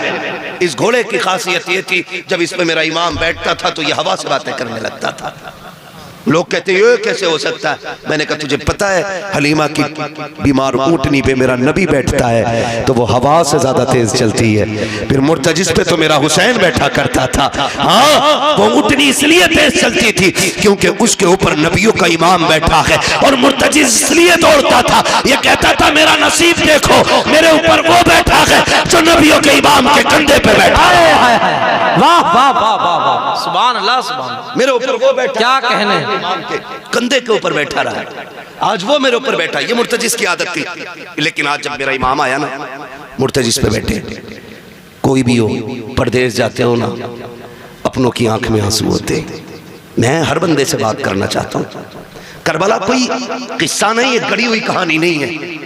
इस घोड़े की खासियत ये थी जब इस पे मेरा इमाम बैठता था तो ये हवा से बातें करने लगता था। लोग कहते ये कैसे हो सकता है? मैंने कहा तुझे पता है हलीमा की बीमार ऊंटनी पे मेरा नबी बैठता है तो वो हवा से ज्यादा तेज चलती है। फिर मुर्तजिज पे तो मेरा हुसैन बैठा करता था। हाँ, वो ऊंटनी इसलिए तेज चलती थी क्योंकि उसके ऊपर नबियों का इमाम बैठा है, और मुर्तजिज इसलिए दौड़ता था, ये कहता था मेरा नसीब देखो, मेरे ऊपर वो बैठा है जो नबियों के इमाम के कंधे पे बैठा है। वाह वाह वाह वाह, सुभान अल्लाह सुभान। मेरे ऊपर वो बैठा, क्या कहने, इमाम के कंधे के ऊपर बैठा रहा है, आज वो मेरे ऊपर बैठा। ये मुर्तजिज की आदत थी। लेकिन आज जब मेरा इमाम आया ना, मुर्तजिज पे बैठे। कोई भी हो, परदेश जाते हो ना, अपनों की आंख में आंसू होते। मैं हर बंदे से बात करना चाहता हूँ। करबला कोई किस्सा नहीं है, गढ़ी हुई कहानी नहीं है।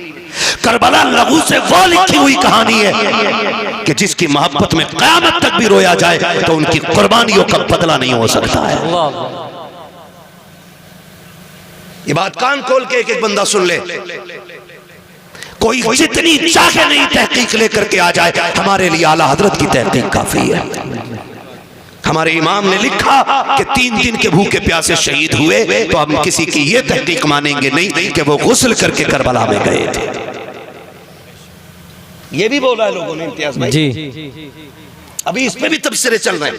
करबला लहू से वो लिखी हुई कहानी है कि जिसकी मोहब्बत में क़यामत तक भी रोया जाए तो उनकी कुर्बानियों का बदला नहीं हो सकता है। ये बात कान खोल के एक एक बंदा सुन ले। कोई जितनी चाहे नहीं तहकीक लेकर के आ जाए, हमारे लिए आला हजरत की तहकीक काफी है। हमारे इमाम ने लिखा कि 3 दिन के भूखे प्यासे शहीद हुए तो हम किसी की ये तहकीक मानेंगे नहीं कि वो गुस्ल करके करबला में गए थे। ये भी बोला है लोगों ने, इम्तियाज भाई जी। अभी इस पे भी तबसरे चल रहे हैं।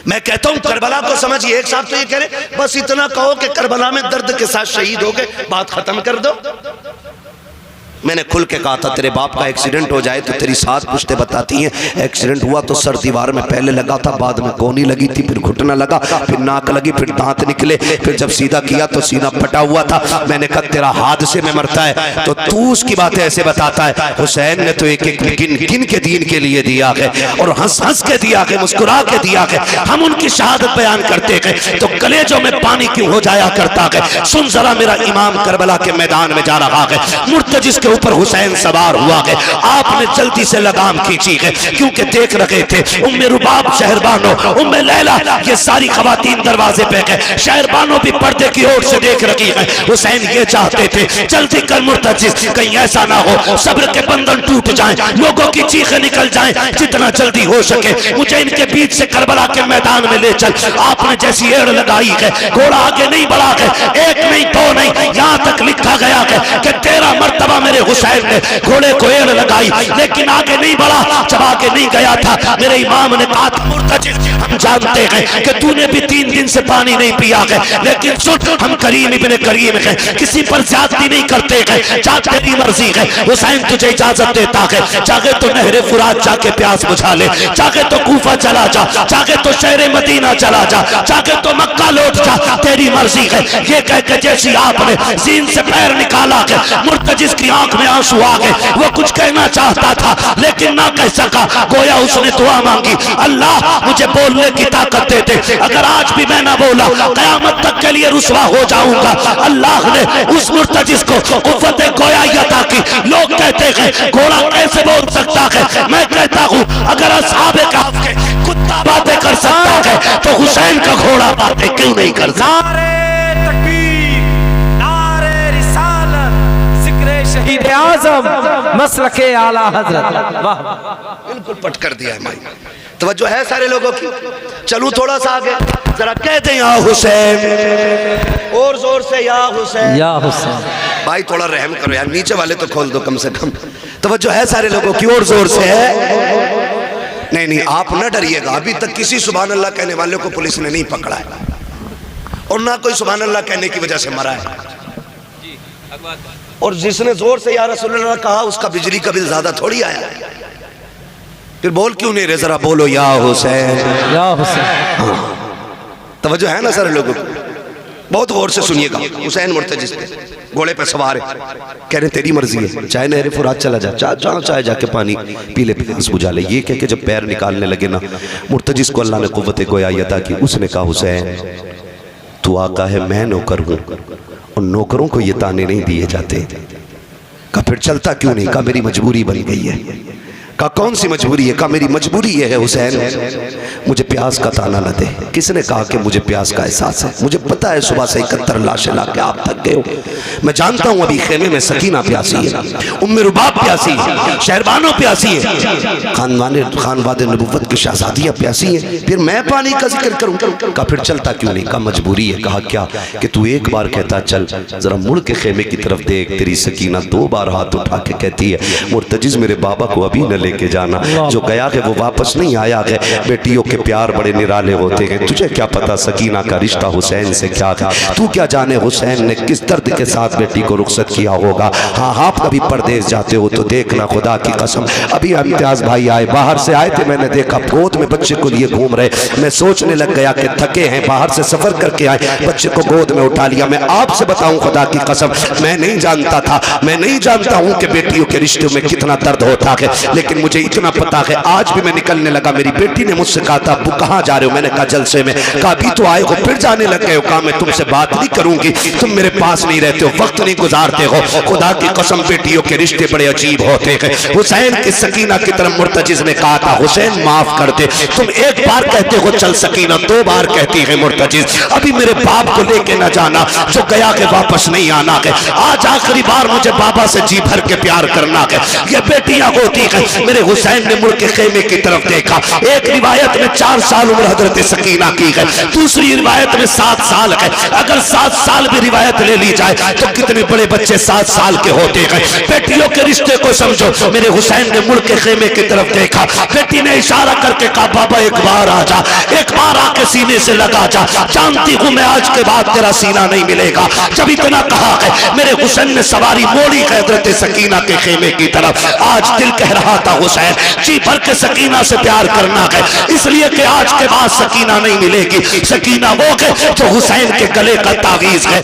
मैं कहता हूं करबला को समझिए। एक साहब तो ये कह रहे बस इतना कहो कि करबला में दर्द के साथ शहीद हो गए, बात खत्म कर दो। मैंने खुल के कहा था तेरे बाप का एक्सीडेंट हो जाए तो तेरी 7 पुश्तें बताती हैं एक्सीडेंट हुआ तो सर दीवार में पहले लगा था, बाद में कोहनी लगी थी, फिर घुटना लगा, फिर नाक लगी, फिर दांत निकले, फिर जब सीधा किया तो सीना फटा हुआ था। मैंने कहा तेरा हादसे में मरता है तो तू उसकी बातें ऐसे बताता है। हुसैन ने तो एक एक गिन गिन के दीन के लिए दिया है और हंस हंस के दिया है, मुस्कुरा के दिया है। हम उनकी शहादत बयान करते हैं तो कलेजों में पानी क्यों हो जाया करता है। सुन जरा, मेरा इमाम करबला के मैदान में जा रहा है, मुर्तजिज के ऊपर हुसैन सवार हुआ है। आपने जल्दी से लगाम खींची है, क्योंकि देख रहे थे उम्मे रुबाब शहरबानो, उम्मे लैला, ये सारी खवातीन दरवाजे पे गए। शहरबानो भी पर्दे की ओर से देख रही है। हुसैन ये चाहते थे जल्दी कर मुर्तजिज, कहीं ऐसा ना हो सब्र के बंधन टूट जाएं, लोगों की चीखें निकल जाएं, जितना जल्दी हो सके मुझे इनके बीच से करबला के मैदान में ले चल। आपने जैसी एड़ लगाई है, घोड़ा आगे नहीं बढ़ा है, एक नहीं दो नहीं, यहाँ तक लिखा गया है कि 13 मर्तबा मेरे हुसैन ने घोड़े को एड़ लगाई, लेकिन आगे नहीं बढ़ा। जब आगे नहीं गया था मेरे इमाम ने कहा था मुर्तजिज, हम जानते हैं कि तूने भी 3 दिन से पानी नहीं पिया है, लेकिन सुन, हम करीम इब्ने करीम हैं, किसी पर ज्यादती नहीं करते हैं, जा तेरी मर्जी है। हुसैन तुझे इजाजत देता है, चाहे तो नहरे फुरात जाके प्यास बुझा ले, चाहे तो कूफा चला जा, चाहे तो शहर मदीना चला जा, चाहे तो मक्का लौट जा, तेरी मर्जी है। ये कह के जैसी आपने जीन से पैर निकाला है, मुर्तजिज की आंख में आंसू आ गए। वो कुछ कहना चाहता था लेकिन ना कह सका, गोया उसने दुआ मांगी, अल्लाह मुझे बोलने की ताकत दे दे, अगर आज भी मैं ना बोला कयामत तक के लिए रुसवा हो जाऊंगा। अल्लाह ने उस मुर्तजिज को कुव्वत गोया अता की। लोग कहते हैं घोड़ा कैसे बोल सकता है, मैं कहता हूँ अगर असहाबे कहफ के कुत्ता बातें कर सकता है तो हुसैन का घोड़ा बातें क्यों नहीं कर सकता। नारे तकबीर, नारे रिसालत, जिक्र शहीद आज़म, मसलके आला हजरत। वाह, बिल्कुल पट कर दिया है भाई। तवज्जो है सारे लोगों की। चलूं थोड़ा सा आगे, जरा कहते हैं या हुसैन, और जोर से या हुसैन, या हुसैन। भाई थोड़ा रहम करो यार, नीचे वाले तो खोल दो कम से कम। तवज्जो है सारे लोगों की, और जोर से है। नहीं नहीं, आप न डरिएगा, अभी तक किसी सुभान अल्लाह कहने वाले को पुलिस ने नहीं पकड़ा है, और ना कोई सुभान अल्लाह कहने की वजह से मरा है। और जिसने जोर से या रसूलुल्लाह कहा उसका बिजली का बिल ज्यादा थोड़ी आया है। फिर बोल क्यों नहीं रहे, जरा बोलो या हुसैन, या हुसैन। तवज्जो है ना सारे लोगों को, बहुत गौर से सुनिएगा। हुसैन मुर्तजिज पे घोड़े पे सवार है, कह रहे तेरी मर्जी है, चाहे नहरे फुरात चला जा, चाहे जाके पानी पी ले, प्यास बुझा ले। ये कह के जब पैर निकालने लगे ना, मुर्तजिज को अल्लाह ने कुव्वत गोया अता की। उसने कहा हुसैन तू आका है, मैं नौकर हूँ, और नौकरों को ये ताने नहीं दिए जाते। कहा फिर चलता क्यों नहीं? कहा मेरी मजबूरी बन गई है। कहा कौन सी मजबूरी है? कहा मेरी मजबूरी ये है हुसैन, मुझे प्यास का ताना न दे। किसने कहा कि मुझे प्यास का एहसास है? मुझे पता है सुबह से 71 लाशें ला के आप थक गए हो। मैं जानता हूँ अभी खेमे में सकीना प्यासी है, उम्मे रुबाब प्यासी है, शहरबानो प्यासी है, खानवादे नबुव्वत की शहजादियाँ प्यासी है, फिर मैं पानी का जिक्र करूँ? कहा फिर चलता क्यों नहीं? कहा मजबूरी है। कहा क्या? कि तू एक बार कहता चल, जरा मुड़ के खेमे की तरफ देख, तेरी सकीना 2 बार हाथ उठा के कहती है मुर्तजिज मेरे बाबा को अभी न लेके जाना, जो गया है वो वापस नहीं आया है। बेटियों के प्यार बड़े निराले होते हैं, तुझे क्या पता सकीना का रिश्ता हुसैन से क्या था? तू क्या जाने हुसैन ने किस दर्द के साथ बेटी को रुखसत किया होगा। हाँ आप कभी परदेश जाते हो तो देखना, खुदा की कसम। अभी इम्तियाज भाई आए, बाहर से आए थे, मैंने देखा गोद में बच्चे को लिए घूम रहे। मैं सोचने लग गया कि थके हैं, बाहर से सफर करके आए, बच्चे को गोद में उठा लिया। मैं आपसे बताऊं खुदा की कसम, मैं नहीं जानता था, मैं नहीं जानता हूं कि बेटियों के रिश्तों में कितना दर्द होता है, लेकिन मुझे इतना पता है। आज भी मैं निकलने लगा, मेरी बेटी ने मुझसे कहा था अब्बू कहाँ जा रहे हो? मैंने कहा जलसे में। कहा अभी तो आए हो फिर जाने लग गए हो? कहा मैं तुमसे बात नहीं करूंगी, तुम मेरे पास नहीं रहते हो, वक्त नहीं गुजारते हो। खुदा की कसम बेटियों के रिश्ते बड़े अजीब होते हैं। हुसैन की सकीना की तरफ मुर्तजिज ने कहा था हुसैन माफ कर दे, तुम एक बार कहते हो चल सकीना, 2 बार कहती है मुर्तजिज। अभी मेरे बाप को लेके ना जाना, जो गया के वापस नहीं आना है। आज आखिरी बार मुझे बाबा से जी भर के प्यार करना है। ये बेटियां होती है। मेरे हुसैन ने मुड़ के खेमे की तरफ देखा। एक रिवायत में 4 साल उम्र हजरत सकीना की है, दूसरी रिवायत में 7 साल है। अगर 7 साल भी रिवायत ले ली जाए तो कितने बड़े बच्चे 7 साल के होते हैं। बेटियों के रिश्ते को समझो। मेरे हुसैन ने मुड़ के खेमे की तरफ देखा, बेटी ने इशारा करके कहा बाबा एक बार आ जा, एक बार आके सीने से लगा जा, जानती हूं मैं आज के बाद तेरा सीना नहीं मिलेगा। जब इतना कहा है मेरे हुसैन ने सवारी मोड़ी हजरत सकीना के खेमे की तरफ। आज दिल कह रहा था हुसैन जी भर के सकीना से प्यार करना है, इसलिए कि आज के बाद सकीना नहीं मिलेगी। सकीना वो है जो हुसैन के गले का तावीज है।